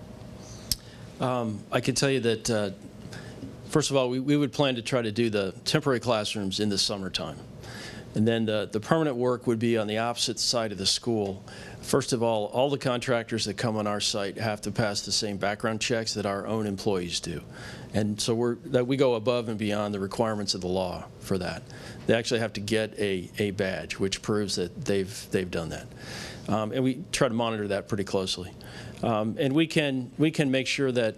I can tell you that, first of all, we would plan to try to do the temporary classrooms in the summertime. And then the permanent work would be on the opposite side of the school. First of all the contractors that come on our site have to pass the same background checks that our own employees do. And so we go above and beyond the requirements of the law for that. They actually have to get a badge, which proves that they've done that. And we try to monitor that pretty closely. And we can make sure that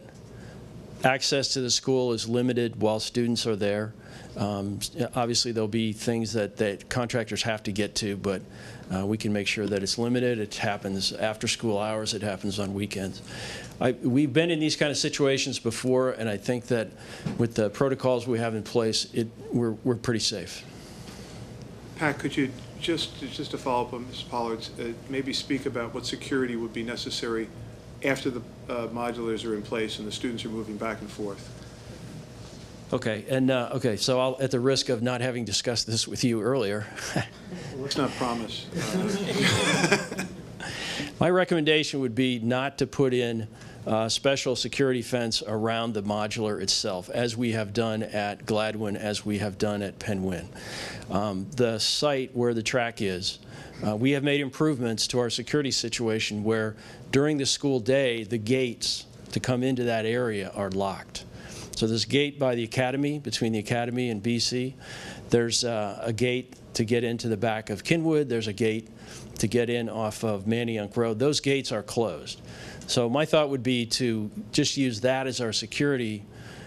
access to the school is limited while students are there. Obviously, there'll be things that contractors have to get to, but we can make sure that it's limited. It happens after school hours. It happens on weekends. We've been in these kind of situations before, and I think that with the protocols we have in place, we're pretty safe. Pat, could you just to follow up on Ms. Pollard's, maybe speak about what security would be necessary after the modulars are in place and the students are moving back and forth? Okay, and so at the risk of not having discussed this with you earlier. Let's not promise. My recommendation would be not to put in a special security fence around the modular itself, as we have done at Gladwin, as we have done at Penn Win. The site where the track is, we have made improvements to our security situation where during the school day, the gates to come into that area are locked. So there's a gate by the academy, between the academy and BC. There's a gate to get into the back of Kinwood. There's a gate to get in off of Manayunk Road. Those gates are closed. So my thought would be to just use that as our security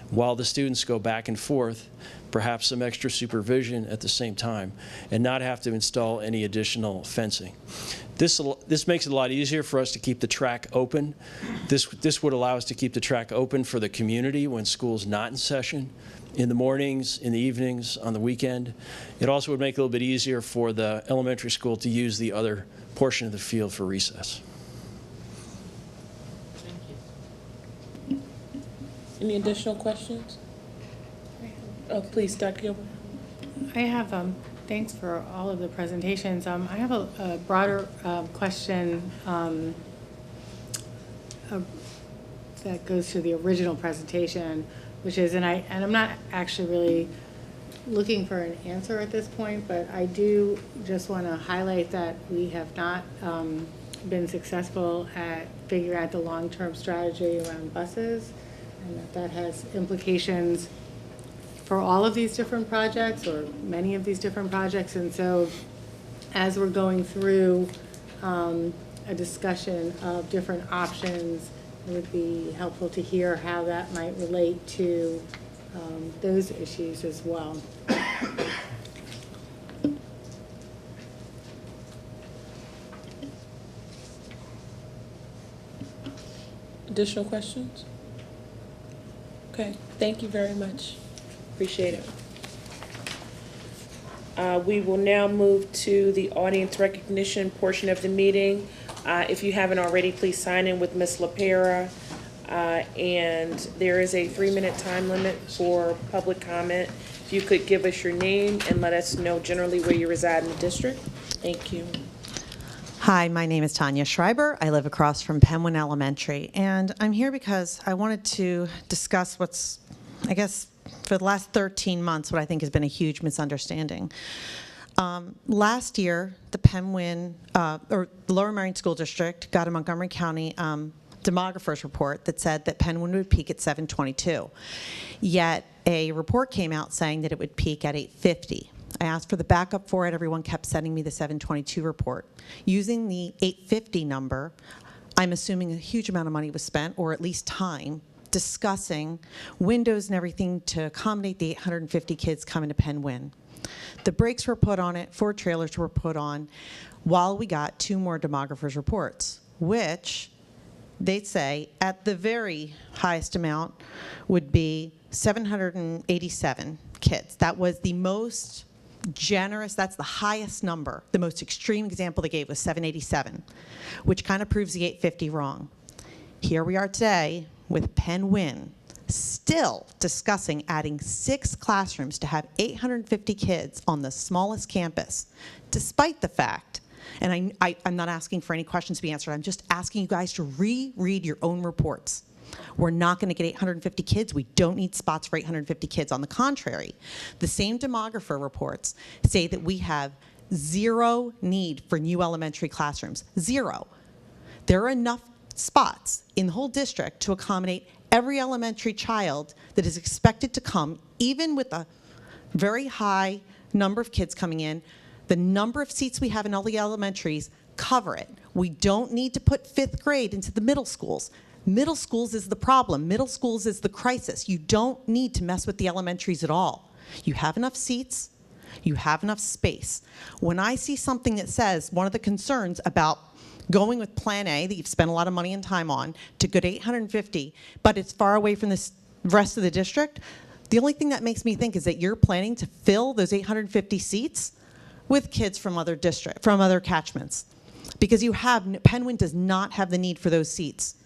while the students go back and forth. perhaps some extra supervision at the same time, and not have to install any additional fencing. This makes it a lot easier for us to keep the track open. This would allow us to keep the track open for the community when school's not in session, in the mornings, in the evenings, on the weekend. It also would make it a little bit easier for the elementary school to use the other portion of the field for recess. Any additional questions? Oh, please, Dr. Gilbert. I have, thanks for all of the presentations. I have a broader question that goes to the original presentation, which is, and I'm not actually really looking for an answer at this point, but I do just want to highlight that we have not been successful at figuring out the long-term strategy around buses, and that has implications for all of these different projects, or many of these different projects. And so as we're going through a discussion of different options, it would be helpful to hear how that might relate to those issues as well. Additional questions? Okay, thank you very much. Appreciate it. We will now move to the audience recognition portion of the meeting. If you haven't already, please sign in with Ms. LaPera. And there is a 3-minute time limit for public comment. If you could give us your name and let us know generally where you reside in the district. Thank you. Hi, my name is Tanya Schreiber. I live across from Penwyn Elementary, and I'm here because I wanted to discuss what's, I guess, for the last 13 months, what I think has been a huge misunderstanding. Last year, the Penwyn, or the Lower Merion School District got a Montgomery County demographer's report that said that Penwyn would peak at 722. Yet a report came out saying that it would peak at 850. I asked for the backup for it. Everyone kept sending me the 722 report. Using the 850 number, I'm assuming a huge amount of money was spent, or at least time, discussing windows and everything to accommodate the 850 kids coming to Penwyn. The brakes were put on it, 4 trailers were put on, while we got 2 more demographers' reports, which they'd say at the very highest amount would be 787 kids. That was the most generous, that's the highest number. The most extreme example they gave was 787, which kind of proves the 850 wrong. Here we are today with Penwyn still discussing adding 6 classrooms to have 850 kids on the smallest campus, despite the fact, and I'm not asking for any questions to be answered, I'm just asking you guys to reread your own reports. We're not going to get 850 kids. We don't need spots for 850 kids. On the contrary, the same demographer reports say that we have 0 need for new elementary classrooms. 0. There are enough spots in the whole district to accommodate every elementary child that is expected to come, even with a very high number of kids coming in. The number of seats we have in all the elementaries cover it. We don't need to put 5th grade into the middle schools. Middle schools is the problem. Middle schools is the crisis. You don't need to mess with the elementaries at all. You have enough seats. You have enough space. When I see something that says one of the concerns about going with Plan A that you've spent a lot of money and time on to go to 850, but it's far away from the rest of the district, the only thing that makes me think is that you're planning to fill those 850 seats with kids from other catchments, because Penwyn does not have the need for those seats.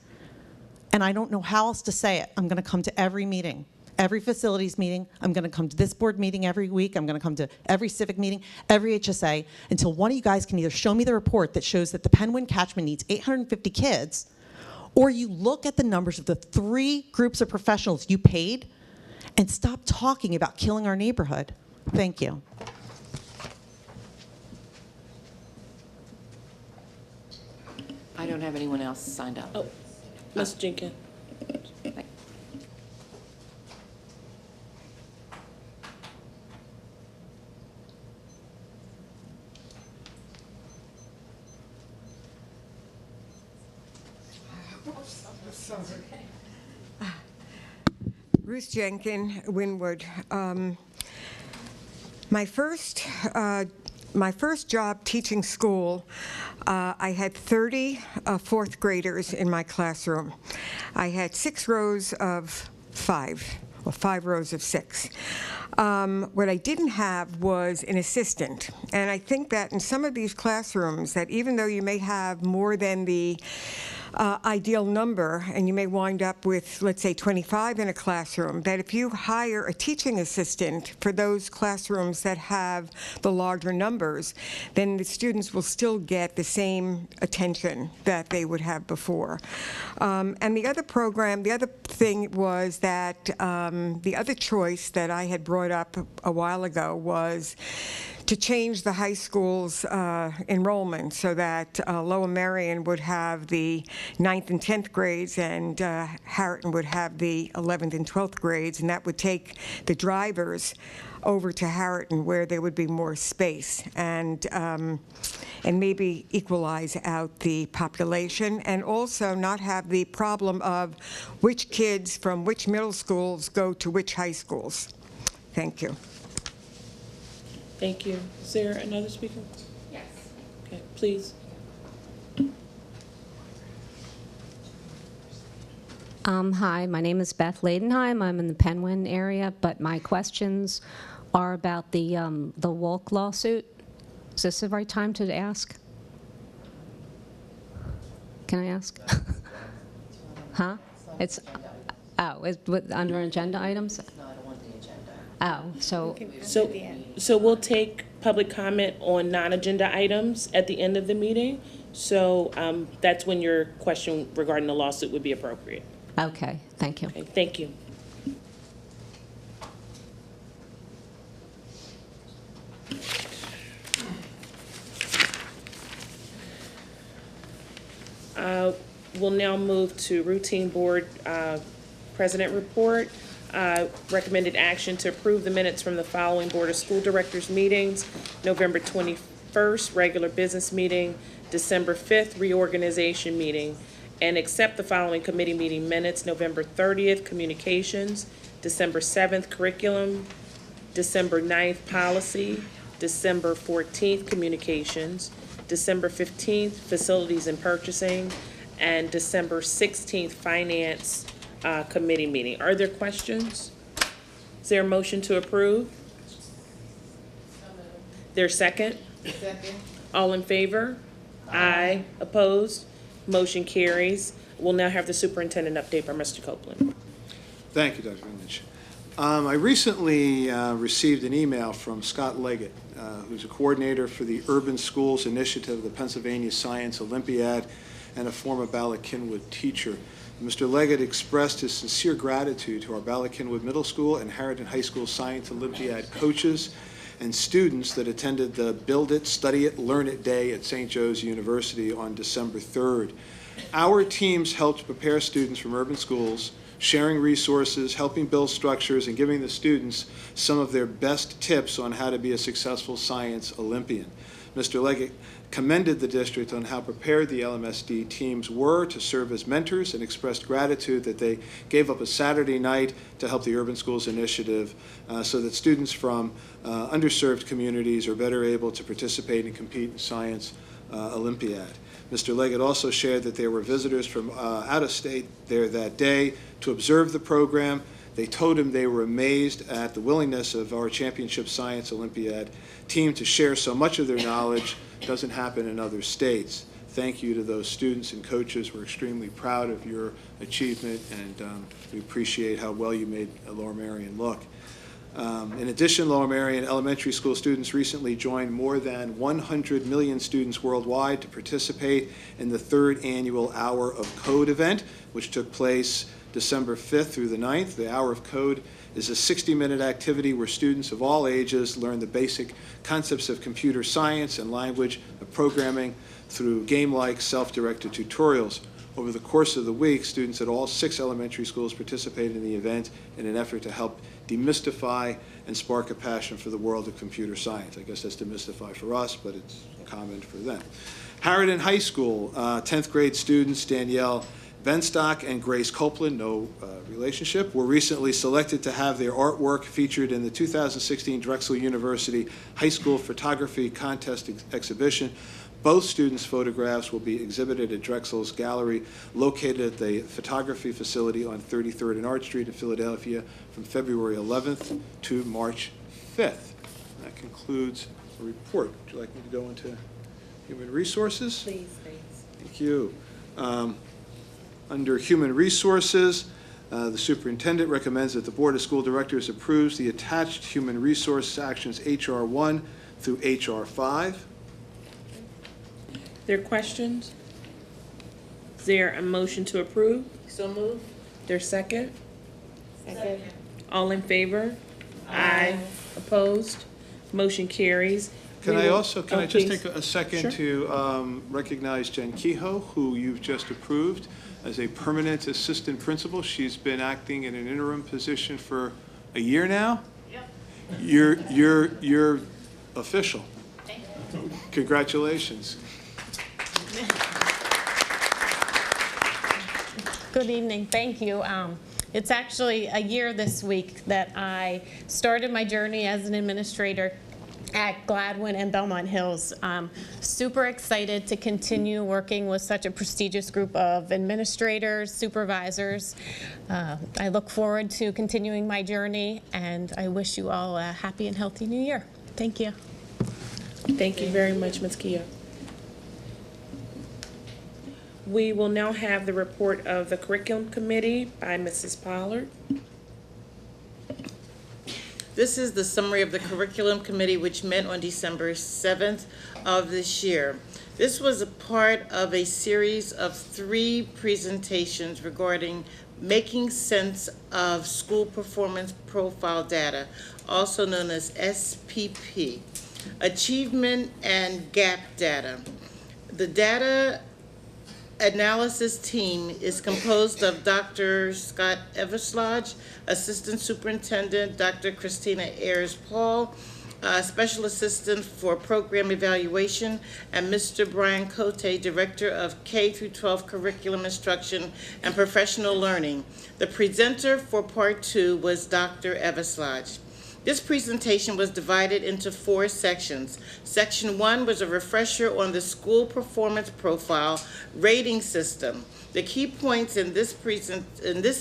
And I don't know how else to say it. I'm going to come to every meeting, every facilities meeting. I'm going to come to this board meeting every week. I'm going to come to every civic meeting, every HSA, until one of you guys can either show me the report that shows that the Penwyn catchment needs 850 kids, or you look at the numbers of the 3 groups of professionals you paid and stop talking about killing our neighborhood. Thank you. I don't have anyone else signed up. Oh, Ms. Jenkins. Ruth Jenkins, Wynwood. My first job teaching school, I had 30 fourth graders in my classroom. I had 6 rows of 5, or 5 rows of 6. What I didn't have was an assistant. And I think that in some of these classrooms, that even though you may have more than the ideal number, and you may wind up with, let's say, 25 in a classroom, that if you hire a teaching assistant for those classrooms that have the larger numbers, then the students will still get the same attention that they would have before. And the other thing was that the other choice that I had brought up a while ago was to change the high school's enrollment so that Lower Merion would have the 9th and 10th grades and Harriton would have the 11th and 12th grades, and that would take the drivers over to Harriton where there would be more space and maybe equalize out the population, and also not have the problem of which kids from which middle schools go to which high schools. Thank you. Thank you. Is there another speaker? Yes. Okay, please. Hi, my name is Beth Ladenheim. I'm in the Penwyn area, but my questions are about the Wolk lawsuit. Is this the right time to ask? Can I ask? Huh? It's, under agenda items? No, I don't want the agenda. Oh, So we'll take public comment on non-agenda items at the end of the meeting. So that's when your question regarding the lawsuit would be appropriate. okay, thank you. Okay, thank you. We'll now move to routine board president report. Recommended action to approve the minutes from the following Board of School Directors meetings: November 21st, regular business meeting, December 5th, reorganization meeting, and accept the following committee meeting minutes: November 30th, communications, December 7th, curriculum, December 9th, policy, December 14th, communications, December 15th, facilities and purchasing, and December 16th, finance committee meeting. Are there questions? Is there a motion to approve? There's second? Second. All in favor? Aye. Opposed? Motion carries. We'll now have the superintendent update by Mr. Copeland. Thank you, Dr. Lynch. I recently received an email from Scott Leggett, who's a coordinator for the Urban Schools Initiative of the Pennsylvania Science Olympiad and a former Bala-Cynwyd teacher. Mr. Leggett expressed his sincere gratitude to our Bala-Cynwyd Middle School and Harriton High School Science Olympiad coaches and students that attended the Build It, Study It, Learn It Day at St. Joe's University on December 3rd. Our teams helped prepare students from urban schools, sharing resources, helping build structures, and giving the students some of their best tips on how to be a successful science Olympian. Mr. Leggett commended the district on how prepared the LMSD teams were to serve as mentors and expressed gratitude that they gave up a Saturday night to help the Urban Schools Initiative so that students from underserved communities are better able to participate and compete in Science Olympiad. Mr. Leggett also shared that there were visitors from out of state there that day to observe the program. They told him they were amazed at the willingness of our Championship Science Olympiad team to share so much of their knowledge. Doesn't happen in other states. Thank you to those students and coaches. We're extremely proud of your achievement, and we appreciate how well you made Lower Merion look. In addition, Lower Merion elementary school students recently joined more than 100 million students worldwide to participate in the 3rd annual Hour of Code event, which took place December 5th through the 9th. The Hour of Code is a 60-minute activity where students of all ages learn the basic concepts of computer science and language of programming through game-like self-directed tutorials. Over the course of the week, students at all 6 elementary schools participated in the event in an effort to help demystify and spark a passion for the world of computer science. I guess that's demystify for us, but it's common for them. Harriton High School, 10th grade students Danielle Venstock and Grace Copeland, no relationship, were recently selected to have their artwork featured in the 2016 Drexel University High School Photography Contest exhibition. Both students' photographs will be exhibited at Drexel's gallery located at the photography facility on 33rd and Arch Street in Philadelphia from February 11th to March 5th. That concludes the report. Would you like me to go into Human Resources? Please. Thank you. Under Human Resources, the superintendent recommends that the Board of School Directors approves the attached human resource actions HR 1 through HR 5. There are questions? Is there a motion to approve? So move. There's second? Second. All in favor? Aye. Opposed? Motion carries. Can We I will- also, can oh, I just please. take a second Sure. to recognize Jen Kehoe, who you've just approved as a permanent assistant principal. She's been acting in an interim position for a year now. Yep. You're official. Thank you. Congratulations. Good evening, thank you. It's actually a year this week that I started my journey as an administrator at Gladwin and Belmont Hills. Super excited to continue working with such a prestigious group of administrators, supervisors. I look forward to continuing my journey, and I wish you all a happy and healthy new year. Thank you. Thank you very much, Ms. Keough. We will now have the report of the Curriculum Committee by Mrs. Pollard. This is the summary of the Curriculum Committee, which met on December 7th of this year. This was a part of a series of 3 presentations regarding making sense of school performance profile data, also known as SPP, achievement and gap data. The data analysis team is composed of Dr. Scott Everslodge, Assistant Superintendent, Dr. Christina Ayers-Paul, Special Assistant for Program Evaluation, and Mr. Brian Cote, Director of K-12 Curriculum Instruction and Professional Learning. The presenter for Part 2 was Dr. Everslodge. This presentation was divided into 4 sections. Section 1 was a refresher on the school performance profile rating system. The key points in this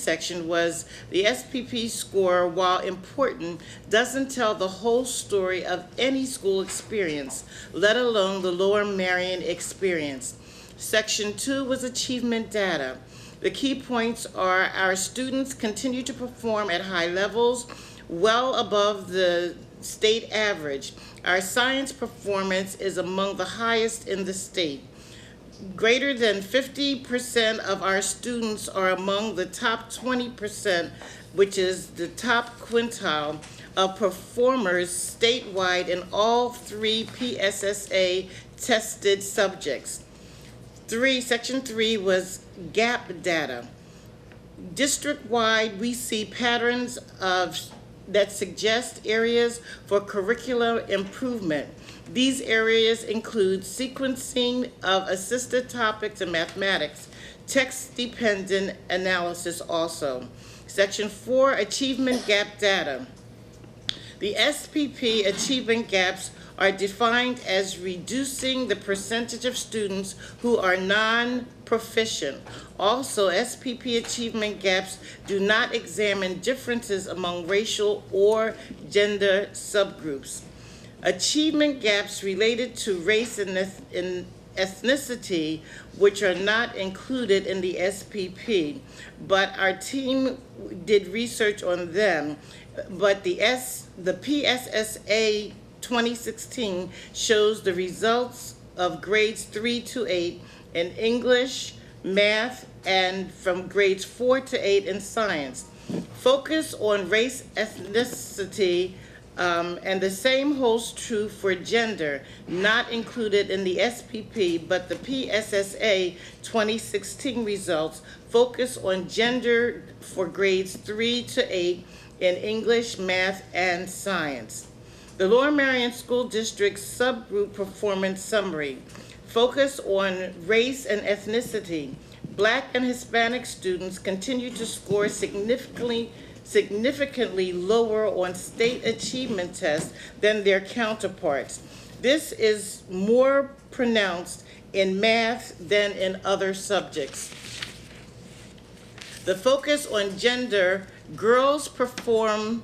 section was the SPP score, while important, doesn't tell the whole story of any school experience, let alone the Lower Merion experience. Section 2 was achievement data. The key points are our students continue to perform at high levels, well above the state average. Our science performance is among the highest in the state. Greater than 50% of our students are among the top 20%, which is the top quintile of performers statewide in all 3 PSSA tested subjects. Section 3 was gap data. District-wide, we see patterns that suggest areas for curricular improvement. These areas include sequencing of assisted topics in mathematics, text-dependent analysis also. Section 4, achievement gap data. The SPP achievement gaps are defined as reducing the percentage of students who are non-proficient. Also, SPP achievement gaps do not examine differences among racial or gender subgroups. Achievement gaps related to race and ethnicity, which are not included in the SPP, but our team did research on them. But the PSSA 2016 shows the results of grades 3 to 8 in English, math, and from grades 4 to 8 in science. Focus on race, ethnicity, and the same holds true for gender, not included in the SPP, but the PSSA 2016 results focus on gender for grades 3 to 8 in English, math, and science. The Lower Merion School District Subgroup Performance Summary. Focus on race and ethnicity. Black and Hispanic students continue to score significantly lower on state achievement tests than their counterparts. This is more pronounced in math than in other subjects. The focus on gender, girls outperform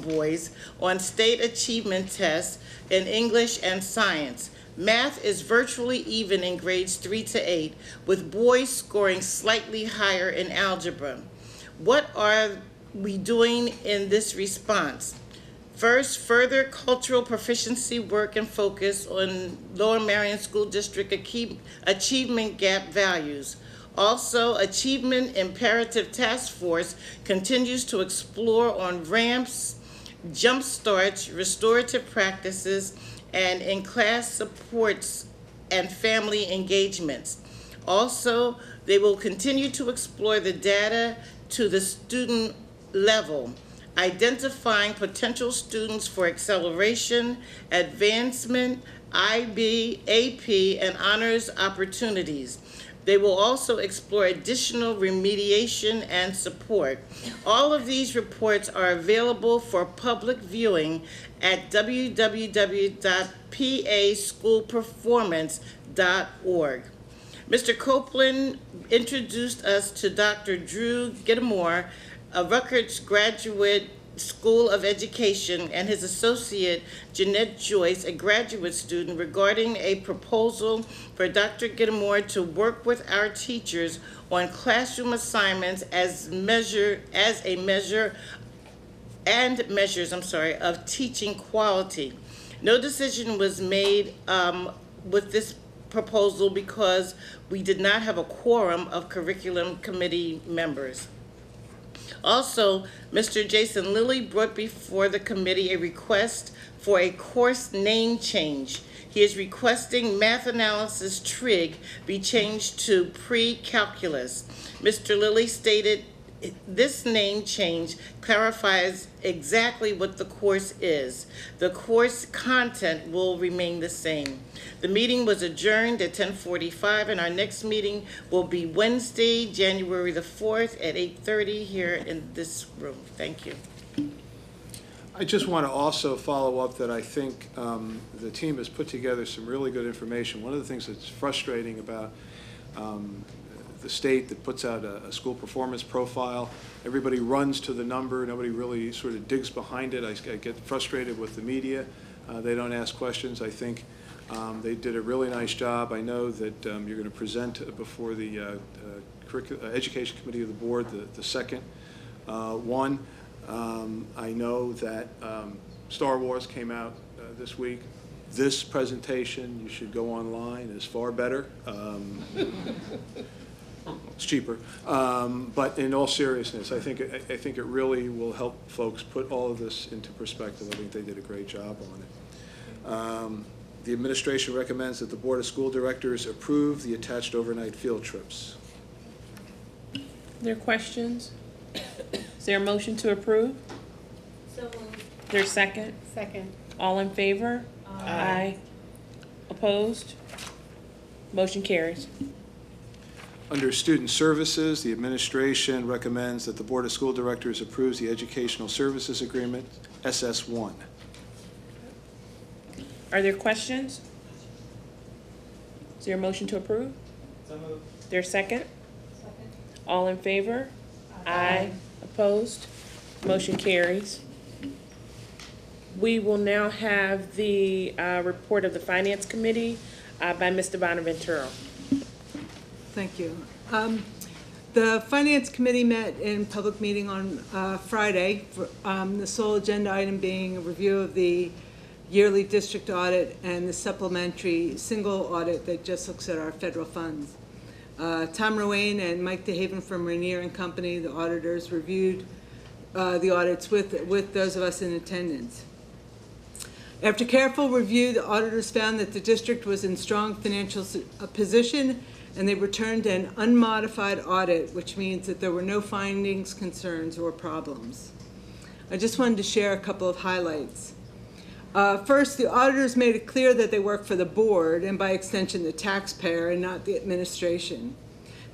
boys on state achievement tests in English and science. Math is virtually even in grades 3 to 8, with boys scoring slightly higher in algebra. What are we doing in this response? First, further cultural proficiency work and focus on Lower Marion School District achievement gap values. Also, Achievement Imperative Task Force continues to explore on ramps, jump starts, restorative practices, and in-class supports and family engagements. Also, they will continue to explore the data to the student level, identifying potential students for acceleration, advancement, IB, AP, and honors opportunities. They will also explore additional remediation and support. All of these reports are available for public viewing at www.paschoolperformance.org. Mr. Copeland introduced us to Dr. Drew Gittimore, a Rutgers graduate School of Education, and his associate, Jeanette Joyce, a graduate student, regarding a proposal for Dr. Gittimore to work with our teachers on classroom assignments as measures of teaching quality. No decision was made with this proposal because we did not have a quorum of curriculum committee members. Also, Mr. Jason Lilly brought before the committee a request for a course name change. He is requesting math analysis trig be changed to pre-calculus. Mr. Lilly stated this name change clarifies exactly what the course is. The course content will remain the same. The meeting was adjourned at 10:45, and our next meeting will be Wednesday, January the 4th at 8:30 here in this room. Thank you. I just want to also follow up that I think the team has put together some really good information. One of the things that's frustrating about the state that puts out a school performance profile, everybody runs to the number, nobody really sort of digs behind it. I get frustrated with the media. They don't ask questions. I think they did a really nice job. I know that you're going to present before the Education Committee of the Board the second one. I know that Star Wars came out this week. This presentation, you should go online, is far better. It's cheaper, but in all seriousness, I think it really will help folks put all of this into perspective. I think they did a great job on it. The administration recommends that the Board of School Directors approve the attached overnight field trips. Are there questions? Is there a motion to approve? So moved. Is there a second? Second. All in favor? Aye. Opposed? Motion carries. Under Student Services, the administration recommends that the Board of School Directors approves the Educational Services Agreement, SS1. Are there questions? Is there a motion to approve? So moved. Is there a second? Second. All in favor? Aye. Opposed? Motion carries. We will now have the report of the Finance Committee by Mr. Bonaventura. Thank you. The Finance Committee met in public meeting on Friday, the sole agenda item being a review of the yearly district audit and the supplementary single audit that just looks at our federal funds. Tom Rowane and Mike DeHaven from Rainier and Company, the auditors, reviewed the audits with those of us in attendance. After careful review, the auditors found that the district was in strong financial position, and they returned an unmodified audit, which means that there were no findings, concerns, or problems. I just wanted to share a couple of highlights. First, the auditors made it clear that they work for the board and by extension the taxpayer and not the administration.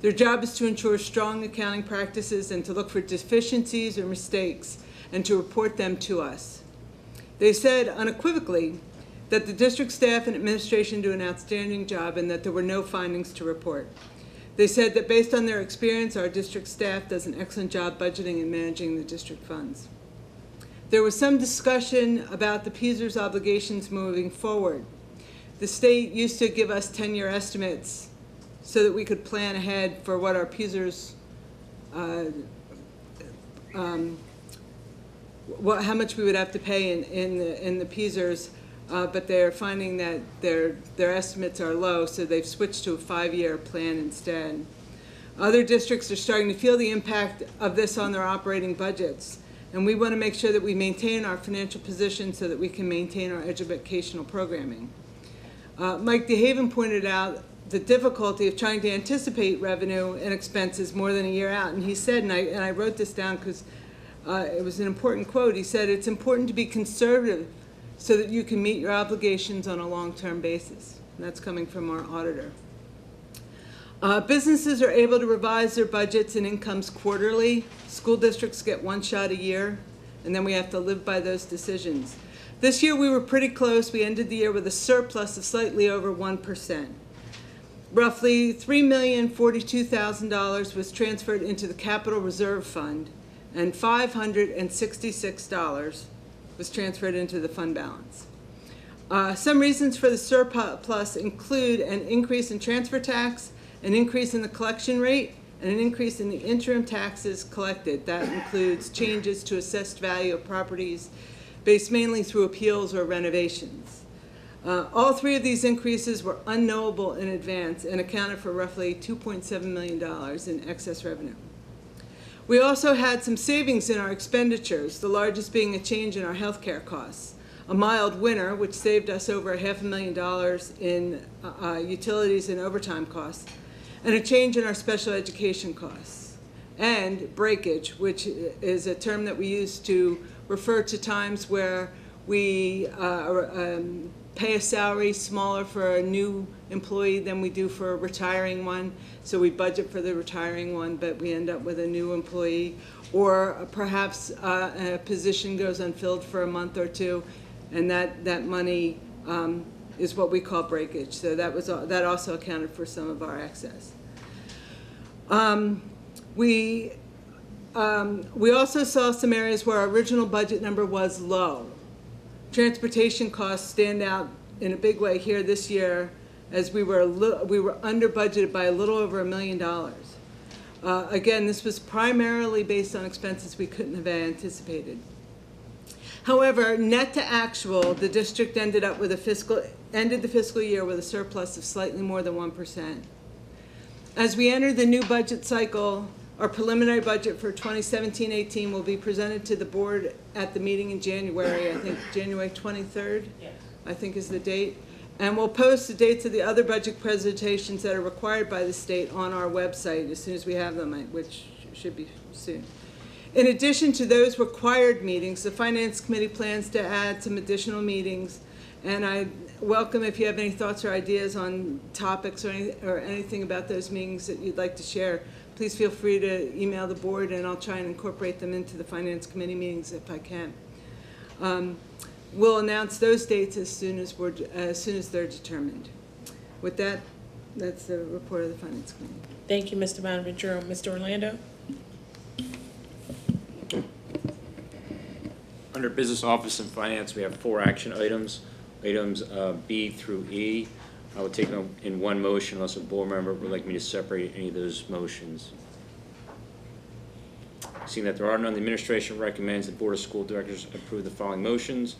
Their job is to ensure strong accounting practices and to look for deficiencies or mistakes and to report them to us. They said unequivocally that the district staff and administration do an outstanding job and that there were no findings to report. They said that based on their experience, our district staff does an excellent job budgeting and managing the district funds. There was some discussion about the PSERS obligations moving forward. The state used to give us 10-year estimates so that we could plan ahead for what our PSERS, how much we would have to pay in the PSERS, but they're finding that their estimates are low, so they've switched to a 5-year plan instead. Other districts are starting to feel the impact of this on their operating budgets, and we want to make sure that we maintain our financial position so that we can maintain our educational programming. Mike DeHaven pointed out the difficulty of trying to anticipate revenue and expenses more than a year out, and he said, and I wrote this down because it was an important quote, he said, "It's important to be conservative so that you can meet your obligations on a long-term basis." And that's coming from our auditor. Businesses are able to revise their budgets and incomes quarterly. School districts get one shot a year, and then we have to live by those decisions. This year we were pretty close. We ended the year with a surplus of slightly over 1%. Roughly $3,042,000 was transferred into the Capital Reserve Fund, and $566 was transferred into the fund balance. Some reasons for the surplus include an increase in transfer tax, an increase in the collection rate, and an increase in the interim taxes collected. That includes changes to assessed value of properties based mainly through appeals or renovations. All three of these increases were unknowable in advance and accounted for roughly $2.7 million in excess revenue. We also had some savings in our expenditures, the largest being a change in our healthcare costs. A mild winter, which saved us over $500,000 in utilities and overtime costs, and a change in our special education costs. And breakage, which is a term that we use to refer to times where we pay a salary smaller for a new employee than we do for a retiring one. So we budget for the retiring one, but we end up with a new employee. Or perhaps a position goes unfilled for a month or two, and that money is what we call breakage. So that also accounted for some of our excess. We also saw some areas where our original budget number was low. Transportation costs stand out in a big way here this year, as we were under budgeted by a little over $1 million. Again, this was primarily based on expenses we couldn't have anticipated. However, net to actual, the district ended the fiscal year with a surplus of slightly more than 1%. As we enter the new budget cycle, our preliminary budget for 2017-18 will be presented to the board at the meeting in January, I think January 23rd, yes. I think is the date. And we'll post the dates of the other budget presentations that are required by the state on our website as soon as we have them, which should be soon. In addition to those required meetings, the Finance Committee plans to add some additional meetings, and I welcome if you have any thoughts or ideas on topics or anything about those meetings that you'd like to share. Please feel free to email the board, and I'll try and incorporate them into the Finance Committee meetings if I can. We'll announce those dates as soon as they're determined. With that, that's the report of the Finance Committee. Thank you, Mr. Bonaventura. Mr. Orlando? Under Business Office and Finance, we have 4 action items. Items B through E. I will take them in one motion unless a board member would like me to separate any of those motions. Seeing that there are none, the administration recommends the Board of School Directors approve the following motions.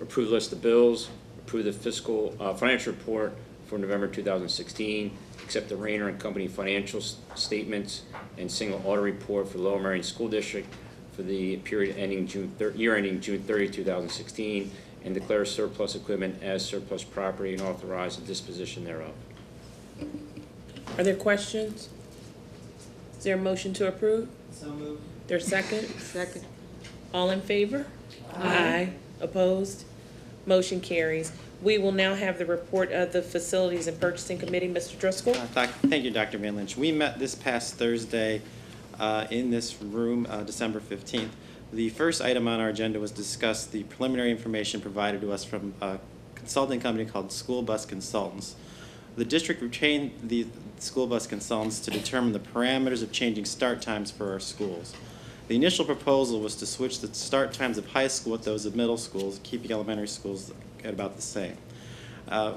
Approve the list of bills, approve the fiscal financial report for November 2016, accept the Rayner and Company financial statements and single audit report for Lower Merion School District for the period ending year ending June 30, 2016, and declare surplus equipment as surplus property and authorize the disposition thereof. Are there questions? Is there a motion to approve? So moved. There's second? Second. All in favor? Aye. Opposed? Motion carries. We will now have the report of the Facilities and Purchasing Committee. Mr. Driscoll? Thank you, Dr. Van Lynch. We met this past Thursday in this room, December 15th. The first item on our agenda was to discuss the preliminary information provided to us from a consulting company called School Bus Consultants. The district retained the school bus consultants to determine the parameters of changing start times for our schools. The initial proposal was to switch the start times of high school with those of middle schools, keeping elementary schools at about the same.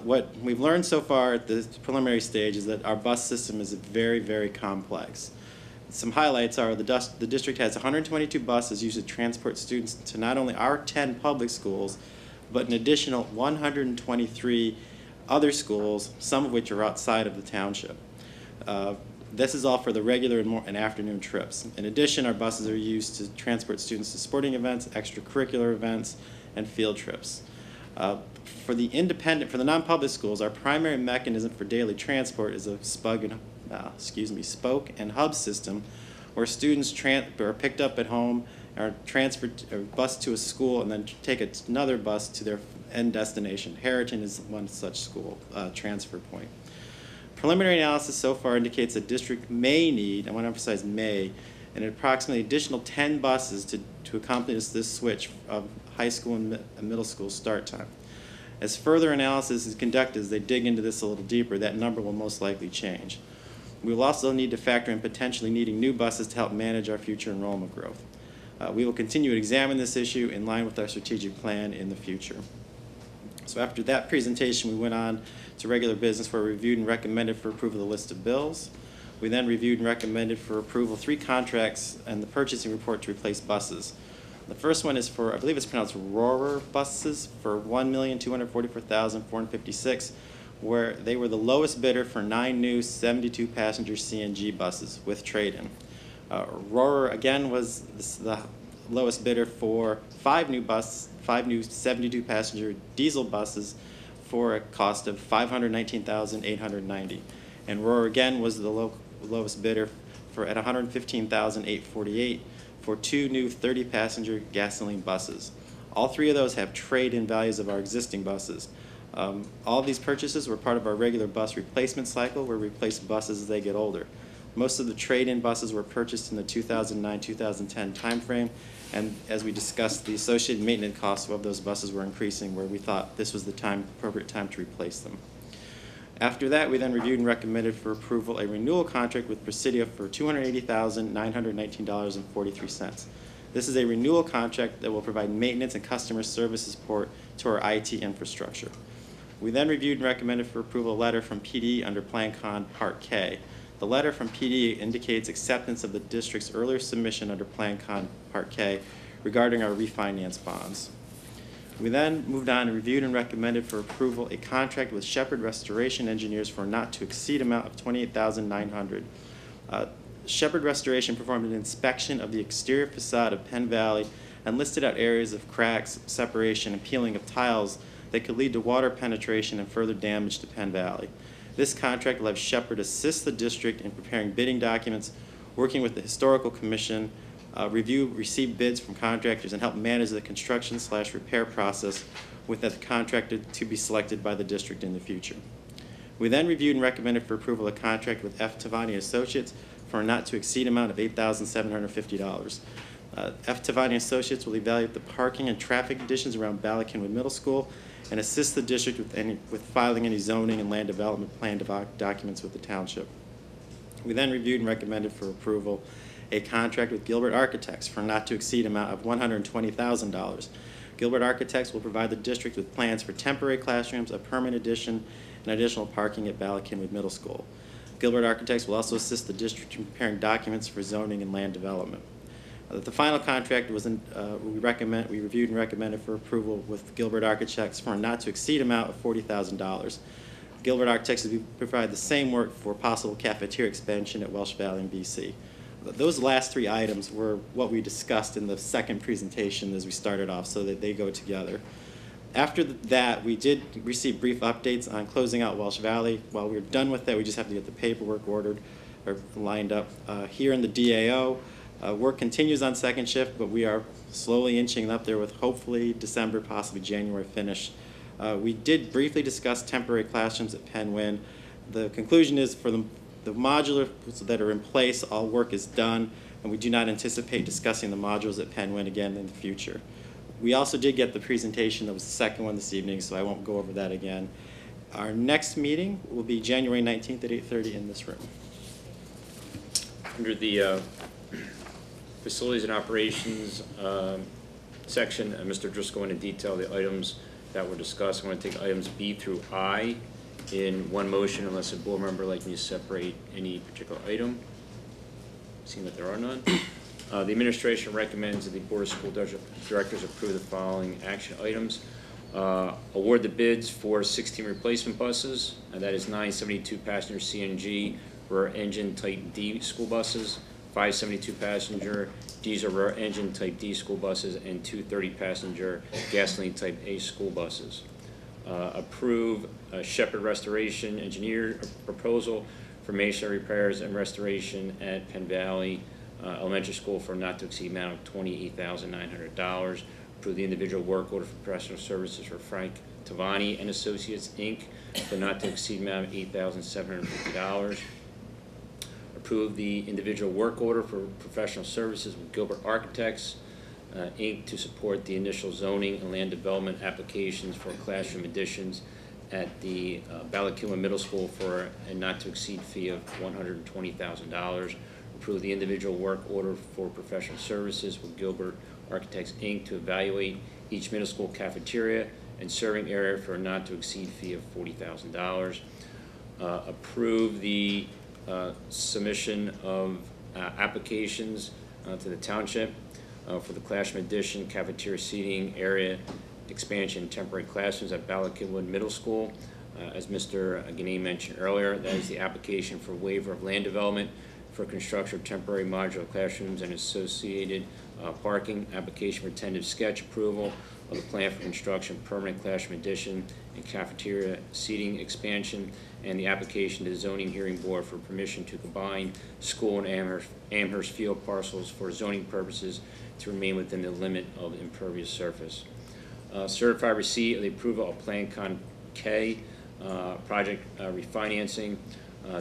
What we've learned so far at the preliminary stage is that our bus system is very, very complex. Some highlights are the district has 122 buses used to transport students to not only our 10 public schools, but an additional 123 other schools, some of which are outside of the township. This is all for the regular and afternoon trips. In addition, our buses are used to transport students to sporting events, extracurricular events, and field trips. For the non-public schools, our primary mechanism for daily transport is a spoke and hub system, where students are picked up at home, are transferred or bused to a school, and then take another bus to their end destination. Harriton is one such school transfer point. Preliminary analysis so far indicates the district may need, I want to emphasize may, an approximately additional 10 buses to accomplish this switch of high school and middle school start time. As further analysis is conducted, as they dig into this a little deeper, that number will most likely change. We will also need to factor in potentially needing new buses to help manage our future enrollment growth. We will continue to examine this issue in line with our strategic plan in the future. So after that presentation, we went on to regular business where we reviewed and recommended for approval the list of bills. We then reviewed and recommended for approval 3 contracts and the purchasing report to replace buses. The first one is for, I believe it's pronounced Rohrer buses for $1,244,456, where they were the lowest bidder for 9 new 72-passenger CNG buses with trade-in. Rohrer again was the lowest bidder for 5 new 72-passenger diesel buses for a cost of $519,890. And Rohrer again was the lowest bidder at $115,848 for 2 new 30-passenger gasoline buses. All 3 of those have trade-in values of our existing buses. All of these purchases were part of our regular bus replacement cycle, where we replace buses as they get older. Most of the trade-in buses were purchased in the 2009-2010 timeframe, and as we discussed, the associated maintenance costs of those buses were increasing, where we thought this was the appropriate time to replace them. After that, we then reviewed and recommended for approval a renewal contract with Presidio for $280,919.43. This is a renewal contract that will provide maintenance and customer service support to our IT infrastructure. We then reviewed and recommended for approval a letter from PD under Plan Con Part K. The letter from PD indicates acceptance of the district's earlier submission under Plan Con Part K regarding our refinance bonds. We then moved on and reviewed and recommended for approval a contract with Shepherd Restoration Engineers for a not-to-exceed amount of $28,900. Shepherd Restoration performed an inspection of the exterior facade of Penn Valley and listed out areas of cracks, separation, and peeling of tiles that could lead to water penetration and further damage to Penn Valley. This contract will have Shepherd assist the district in preparing bidding documents, working with the Historical Commission, receive bids from contractors, and help manage the construction/repair process with the contractor to be selected by the district in the future. We then reviewed and recommended for approval a contract with F. Tavani Associates for a not-to-exceed amount of $8,750. F. Tavani Associates will evaluate the parking and traffic conditions around Ballackinwood Middle School and assist the district with filing any zoning and land development plan documents with the township. We then reviewed and recommended for approval a contract with Gilbert Architects for a not-to-exceed amount of $120,000. Gilbert Architects will provide the district with plans for temporary classrooms, a permanent addition, and additional parking at Ballackinwood Middle School. Gilbert Architects will also assist the district in preparing documents for zoning and land development. The final contract was we reviewed and recommended for approval with Gilbert Architects for a not-to-exceed amount of $40,000. Gilbert Architects will provide the same work for possible cafeteria expansion at Welsh Valley and BC. Those last 3 items were what we discussed in the second presentation as we started off, so that they go together. After that, we did receive brief updates on closing out Welsh Valley. While we're done with that, we just have to get the paperwork ordered or lined up. Here in the DAO, Work continues on second shift, but we are slowly inching up there with hopefully December, possibly January finish. We did briefly discuss temporary classrooms at Penn Win. The conclusion is for the modular that are in place, all work is done, and we do not anticipate discussing the modules at Penn Win again in the future. We also did get the presentation that was the second one this evening, so I won't go over that again. Our next meeting will be January 19th at 8:30 in this room. Under the Facilities and Operations section, Mr. Driscoll went into detail the items that were discussed. I'm going to take items B through I in one motion unless a board member would like me to separate any particular item. Seeing that there are none. The administration recommends that the Board of School Directors approve the following action items. Award the bids for 16 replacement buses, and that is 9 72-passenger CNG rear engine type D school buses, 5 72-passenger diesel rear engine type D school buses, and 2 30-passenger gasoline type A school buses. Approve Shepherd Restoration Engineer proposal for masonry repairs and restoration at Penn Valley Elementary School for not to exceed amount of $28,900. Approve the individual work order for professional services for Frank Tavani and Associates, Inc. for not to exceed amount of $8,750. Approve the individual work order for professional services with Gilbert Architects, Inc. to support the initial zoning and land development applications for classroom additions at the Ballakilma Middle School for a not to exceed fee of $120,000. Approve the individual work order for professional services with Gilbert Architects, Inc. to evaluate each middle school cafeteria and serving area for a not to exceed fee of $40,000. Approve the submission of applications to the township for the classroom addition, cafeteria seating area expansion, temporary classrooms at Ballakilma Middle School. As Mr. Ganey mentioned earlier, that is the application for waiver of land development for construction of temporary modular classrooms and associated parking, application for tentative sketch approval of the plan for construction, permanent classroom addition, and cafeteria seating expansion, and the application to the zoning hearing board for permission to combine school and Amherst field parcels for zoning purposes to remain within the limit of impervious surface. Certified receipt of the approval of Plan Con K project refinancing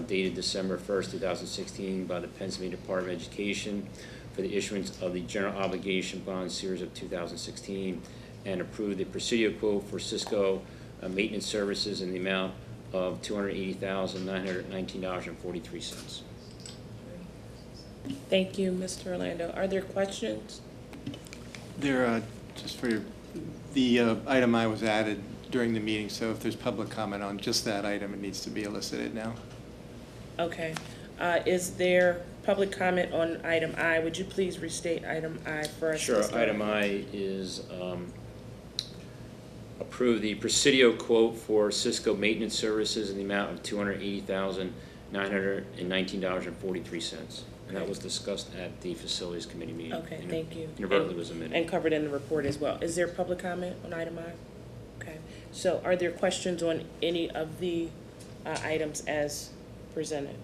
dated December 1st, 2016 by the Pennsylvania Department of Education for the issuance of the general obligation bond series of 2016, and approved the Presidio quote for Cisco maintenance services in the amount of $280,919.43. Thank you, Mr. Orlando. Are there questions? There, just for the item I was added during the meeting, so if there's public comment on just that item, it needs to be elicited now. Okay. Is there public comment on item I? Would you please restate item I for us? Sure. Item I is approve the Presidio quote for Cisco maintenance services in the amount of $280,919.43. And that was discussed at the Facilities Committee meeting. Okay, thank you. Inadvertently was omitted. And covered in the report as well. Is there public comment on item I? Okay. So are there questions on any of the items as presented?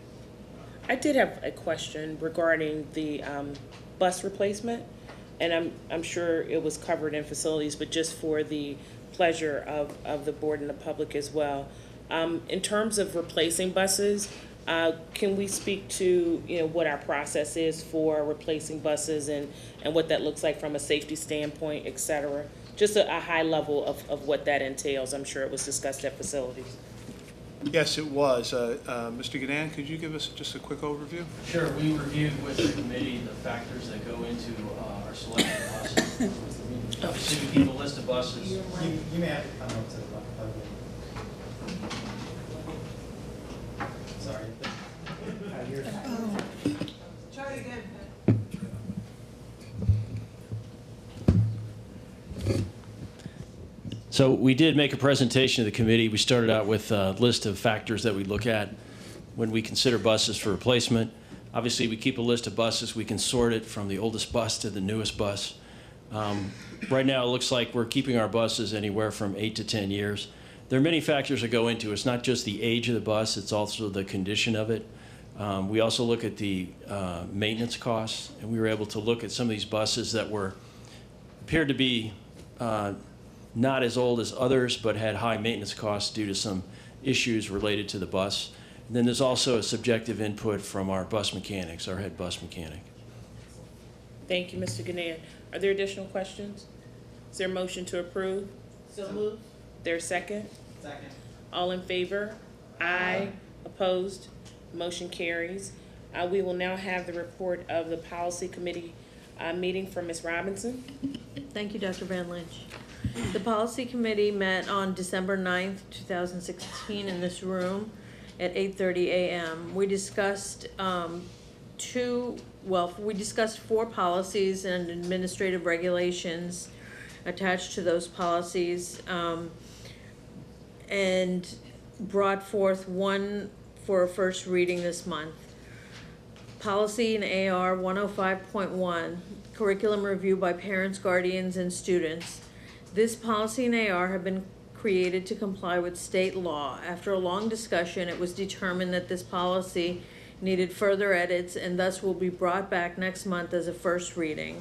I did have a question regarding the bus replacement, and I'm sure it was covered in facilities, but just for the pleasure of the board and the public as well. In terms of replacing buses, can we speak to what our process is for replacing buses and what that looks like from a safety standpoint, et cetera? Just a high level of what that entails. I'm sure it was discussed at facilities. Yes, it was. Mr. Gadan, could you give us just a quick overview? Sure. We reviewed with the committee the factors that go into our selection of buses. Obviously, we keep a list of buses. You may have to come up to the podium. Sorry. Try it again. So we did make a presentation to the committee. We started out with a list of factors that we look at when we consider buses for replacement. Obviously, we keep a list of buses. We can sort it from the oldest bus to the newest bus. Right now, it looks like we're keeping our buses anywhere from 8 to 10 years. There are many factors that go into it. It's not just the age of the bus, it's also the condition of it. We also look at the maintenance costs, and we were able to look at some of these buses that appeared to be not as old as others, but had high maintenance costs due to some issues related to the bus. And then there's also a subjective input from our bus mechanics, our head bus mechanic. Thank you, Mr. Ganea. Are there additional questions? Is there a motion to approve? So moved. There a second? Second. All in favor? Aye. Opposed? Motion carries. We will now have the report of the policy committee meeting from Ms. Robinson. Thank you, Dr. Van Lynch. The policy committee met on December 9th, 2016 in this room at 8:30 a.m. We discussed we discussed 4 policies and administrative regulations attached to those policies, and brought forth one for a first reading this month. Policy in AR 105.1, curriculum review by parents, guardians, and students. This policy in AR have been created to comply with state law. After a long discussion, it was determined that this policy needed further edits and thus will be brought back next month as a first reading.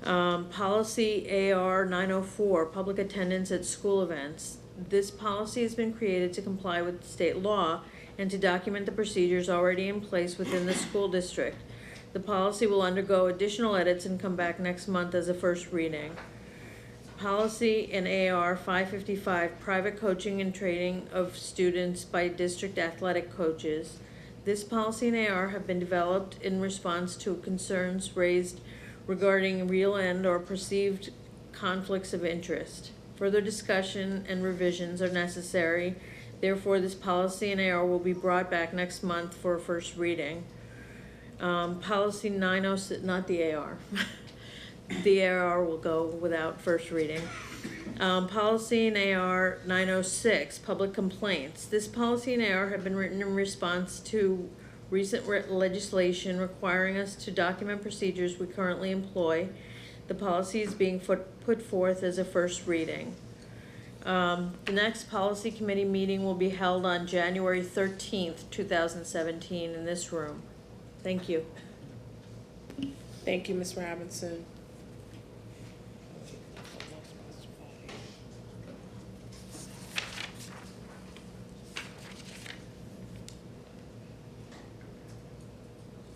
Policy AR 904, public attendance at school events. This policy has been created to comply with state law and to document the procedures already in place within the school district. The policy will undergo additional edits and come back next month as a first reading. Policy in AR 555, private coaching and training of students by district athletic coaches. This policy and AR have been developed in response to concerns raised regarding real and or perceived conflicts of interest. Further discussion and revisions are necessary. Therefore, this policy and AR will be brought back next month for a first reading. Policy 906, not the AR. The AR will go without first reading. Policy in AR 906, public complaints. This policy and AR have been written in response to recent legislation requiring us to document procedures we currently employ. The policy is being put forth as a first reading. The next policy committee meeting will be held on January 13th, 2017 in this room. Thank you. Thank you, Ms. Robinson.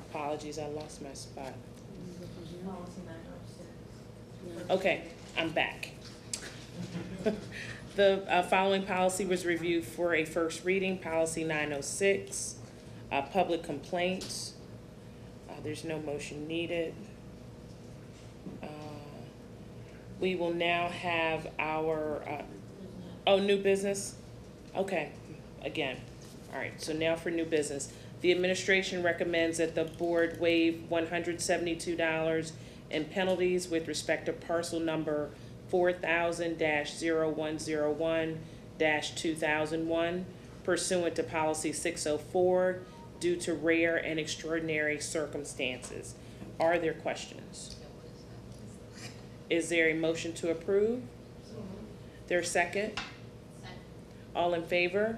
Apologies, I lost my spot. Okay, I'm back. The following policy was reviewed for a first reading, policy 906, public complaints. There's no motion needed. We will now have our, new business? Okay, again. All right, so now for new business. The administration recommends that the board waive $172 in penalties with respect to parcel number 4000-0101-2001 pursuant to policy 604 due to rare and extraordinary circumstances. Are there questions? Is there a motion to approve? There a second? All in favor?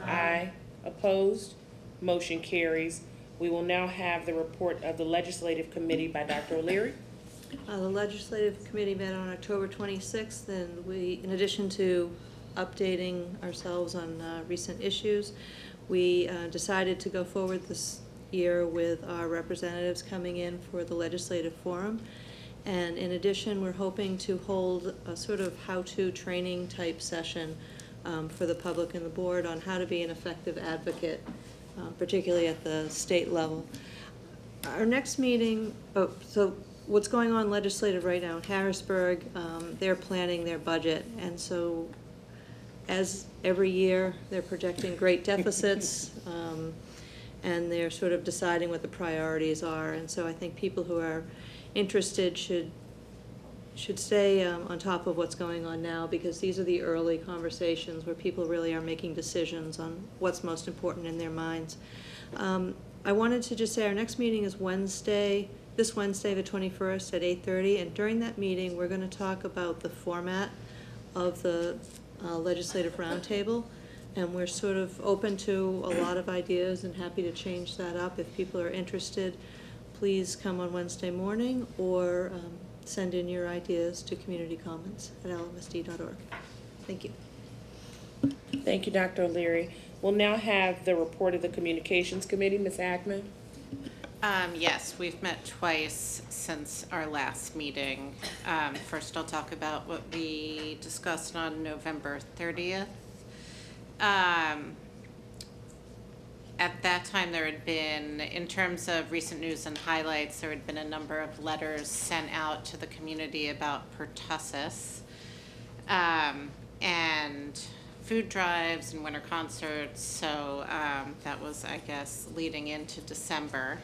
Aye. Opposed? Motion carries. We will now have the report of the Legislative Committee by Dr. O'Leary. The Legislative Committee met on October 26th, and we, in addition to updating ourselves on recent issues, we decided to go forward this year with our representatives coming in for the Legislative Forum. And in addition, we're hoping to hold a sort of how-to training type session for the public and the board on how to be an effective advocate, particularly at the state level. Our next meeting, so what's going on legislative right now in Harrisburg, they're planning their budget, and so as every year they're projecting great deficits, and they're sort of deciding what the priorities are. And so I think people who are interested should stay on top of what's going on now, because these are the early conversations where people really are making decisions on what's most important in their minds. I wanted to just say our next meeting is this Wednesday, the 21st at 8:30, and during that meeting we're going to talk about the format of the legislative roundtable. And we're sort of open to a lot of ideas and happy to change that up. If people are interested, please come on Wednesday morning or send in your ideas to communitycomments@lmsd.org. Thank you. Thank you, Dr. O'Leary. We'll now have the report of the Communications Committee. Ms. Hackman? Yes, we've met twice since our last meeting. First, I'll talk about what we discussed on November 30th. At that time, there had been, in terms of recent news and highlights, there had been a number of letters sent out to the community about pertussis, and food drives and winter concerts. So that was, I guess, leading into December.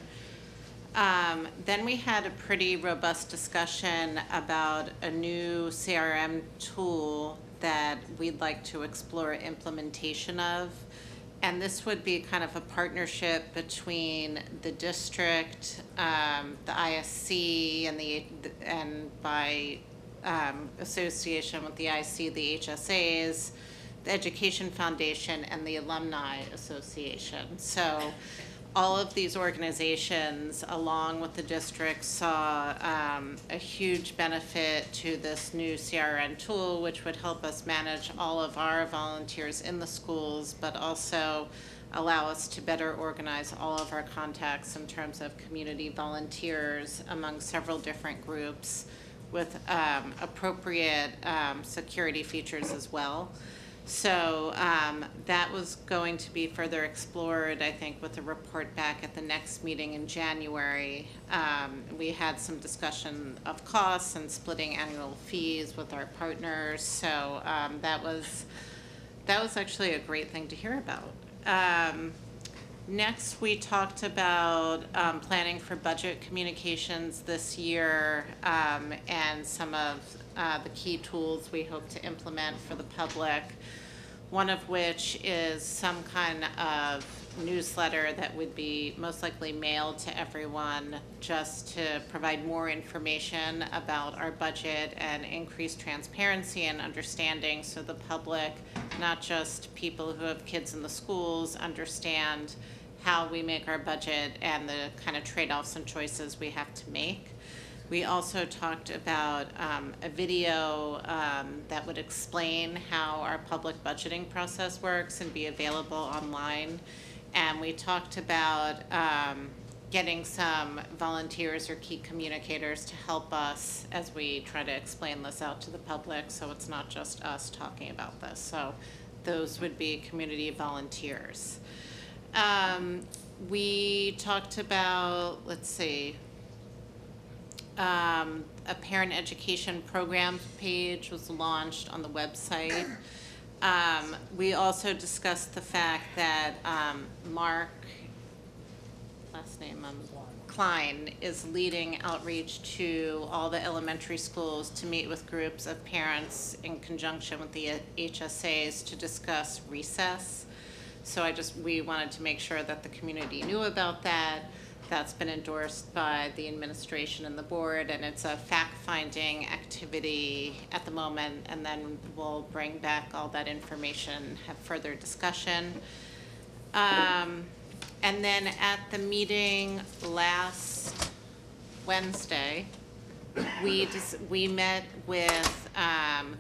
Then we had a pretty robust discussion about a new CRM tool that we'd like to explore implementation of. And this would be kind of a partnership between the district, the ISC, and by association with the ISC, the HSAs, the Education Foundation, and the Alumni Association. So all of these organizations, along with the district, saw a huge benefit to this new CRM tool, which would help us manage all of our volunteers in the schools, but also allow us to better organize all of our contacts in terms of community volunteers among several different groups with appropriate security features as well. So that was going to be further explored, I think, with a report back at the next meeting in January. We had some discussion of costs and splitting annual fees with our partners. So that was actually a great thing to hear about. Next, we talked about planning for budget communications this year and some of the key tools we hope to implement for the public, one of which is some kind of newsletter that would be most likely mailed to everyone just to provide more information about our budget and increase transparency and understanding so the public, not just people who have kids in the schools, understand how we make our budget and the kind of trade-offs and choices we have to make. We also talked about a video that would explain how our public budgeting process works and be available online. And we talked about getting some volunteers or key communicators to help us as we try to explain this out to the public, so it's not just us talking about this. So those would be community volunteers. We talked about, let's see, a parent education programs page was launched on the website. We also discussed the fact that Mark, last name Klein, is leading outreach to all the elementary schools to meet with groups of parents in conjunction with the HSAs to discuss recess. So we wanted to make sure that the community knew about that. That's been endorsed by the administration and the board, and it's a fact-finding activity at the moment, and then we'll bring back all that information, have further discussion. And then at the meeting last Wednesday, we met with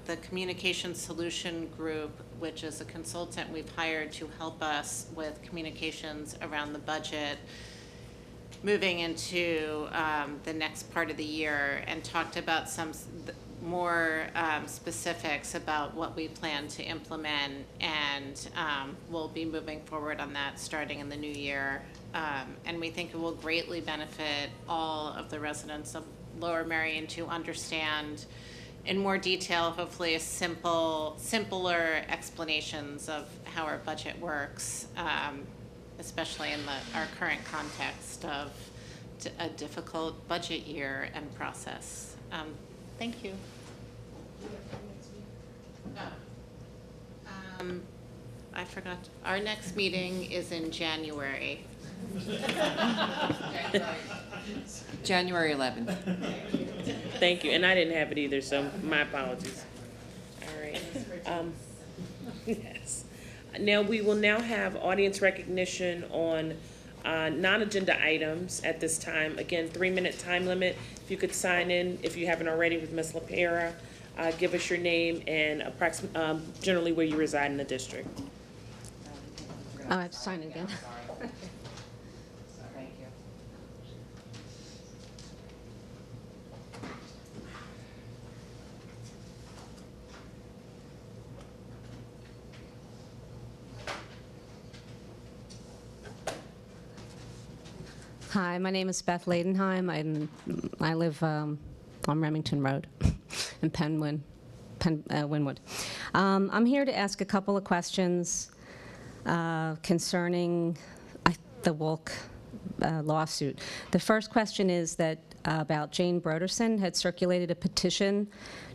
the Communication Solution Group, which is a consultant we've hired to help us with communications around the budget moving into the next part of the year, and talked about some more specifics about what we plan to implement, and we'll be moving forward on that starting in the new year. And we think it will greatly benefit all of the residents of Lower Merion to understand in more detail, hopefully simpler explanations of how our budget works, especially in our current context of a difficult budget year and process. Thank you. I forgot, our next meeting is in January. January 11th. Thank you, and I didn't have it either, so my apologies. All right. Yes. Now, we will now have audience recognition on non-agenda items at this time. Again, 3-minute time limit. If you could sign in, if you haven't already, with Ms. LaPera. Give us your name and generally where you reside in the district. Oh, I have to sign it again. Thank you. Hi, my name is Beth Ladenheim. I live on Remington Road in Wynwood. I'm here to ask a couple of questions concerning the Wolk lawsuit. The first question is that about Jane Broderson had circulated a petition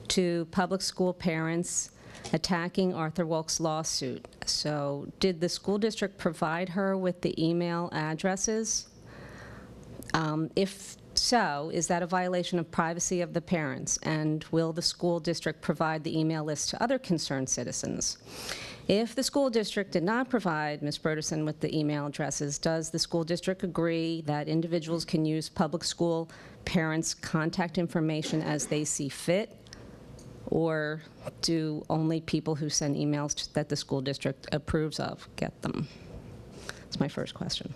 to public school parents attacking Arthur Wolk's lawsuit. So did the school district provide her with the email addresses? If so, is that a violation of privacy of the parents? And will the school district provide the email list to other concerned citizens? If the school district did not provide Ms. Broderson with the email addresses, does the school district agree that individuals can use public school parents' contact information as they see fit? Or do only people who send emails that the school district approves of get them? That's my first question.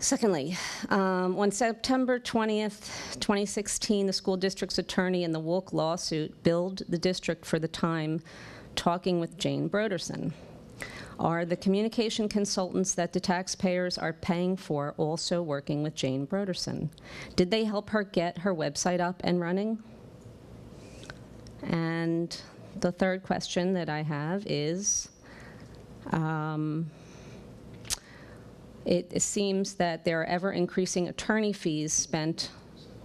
Secondly, on September 20th, 2016, the school district's attorney in the Wolk lawsuit billed the district for the time talking with Jane Broderson. Are the communication consultants that the taxpayers are paying for also working with Jane Broderson? Did they help her get her website up and running? And the third question that I have is, it seems that there are ever-increasing attorney fees spent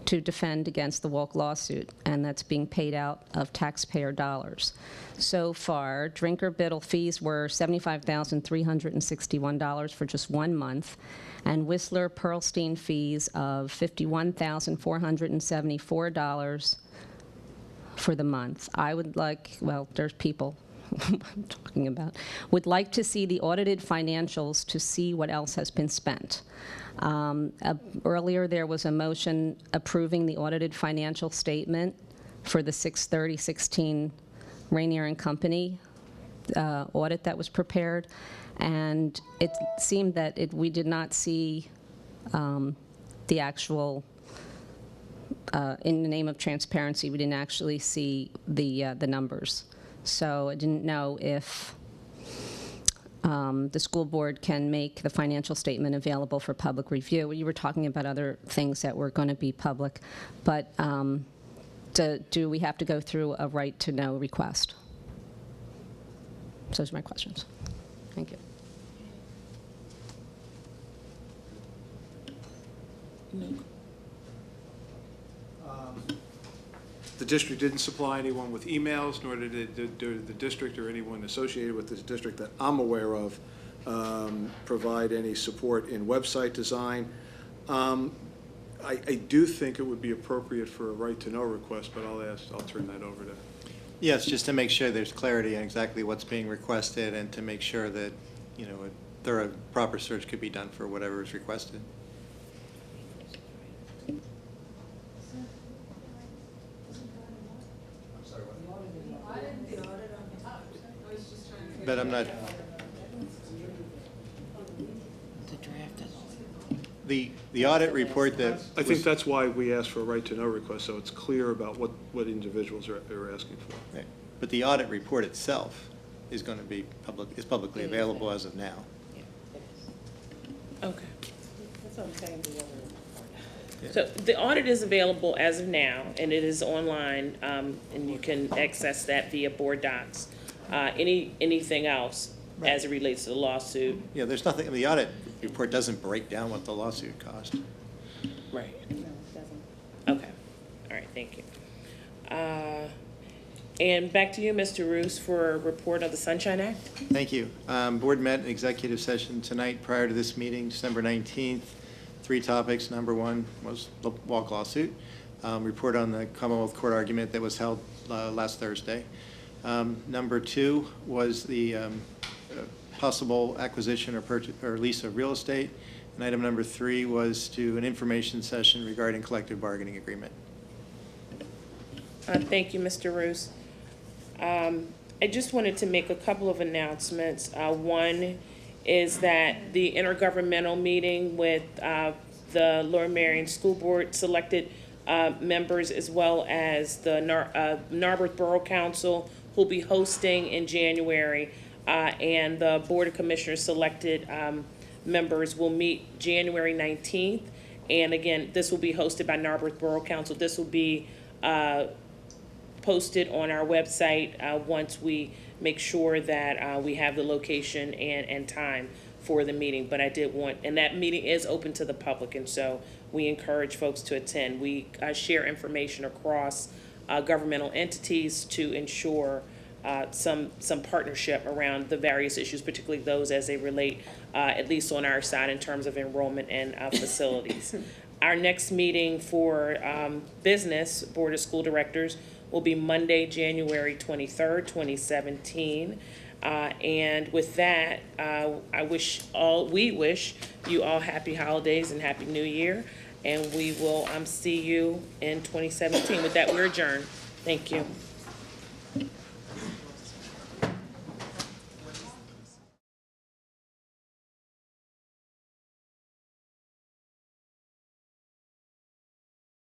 to defend against the Wolk lawsuit, and that's being paid out of taxpayer dollars. So far, Drinker Biddle fees were $75,361 for just 1 month, and Whistler Pearlstein fees of $51,474 for the month. I would like, well, there's people I'm talking about, would like to see the audited financials to see what else has been spent. Earlier, there was a motion approving the audited financial statement for the 6/30/16 Rainier and Company audit that was prepared, and it seemed that we did not see the actual, in the name of transparency, we didn't actually see the numbers. So I didn't know if the school board can make the financial statement available for public review. You were talking about other things that were going to be public, but do we have to go through a right-to-know request? Those are my questions. Thank you. The district didn't supply anyone with emails, nor did the district or anyone associated with this district that I'm aware of provide any support in website design. I do think it would be appropriate for a right-to-know request, but I'll turn that over to. Yes, just to make sure there's clarity on exactly what's being requested and to make sure that, you know, a thorough, proper search could be done for whatever is requested. But I'm not. The audit report that I think that's why we asked for a right-to-know request, so it's clear about what individuals are asking for. Right. But the audit report itself is going to be publicly available as of now. Okay. That's what I'm saying, the other report. So the audit is available as of now, and it is online, and you can access that via board docs. Anything else as it relates to the lawsuit? Yeah, there's nothing, the audit report doesn't break down what the lawsuit cost. Right. No, it doesn't. Okay. All right, thank you. And back to you, Mr. Roos, for a report of the Sunshine Act. Thank you. Board met in executive session tonight prior to this meeting, December 19th. 3 topics. Number 1 was the Wolk lawsuit. Report on the Commonwealth Court argument that was held last Thursday. Number 2 was the possible acquisition or purchase or lease of real estate. And item number 3 was to an information session regarding collective bargaining agreement. Thank you, Mr. Roos. I just wanted to make a couple of announcements. One is that the intergovernmental meeting with the Lower Merion School Board selected members, as well as the Narberth Borough Council, who'll be hosting in January, and the Board of Commissioners selected members will meet January 19th. And again, this will be hosted by Narberth Borough Council. This will be posted on our website once we make sure that we have the location and time for the meeting. But I did want, and that meeting is open to the public, and so we encourage folks to attend. We share information across governmental entities to ensure some partnership around the various issues, particularly those as they relate, at least on our side, in terms of enrollment and facilities. Our next meeting for business, Board of School Directors, will be Monday, January 23rd, 2017. And with that, we wish you all happy holidays and happy New Year. And we will see you in 2017. With that, we're adjourned. Thank you.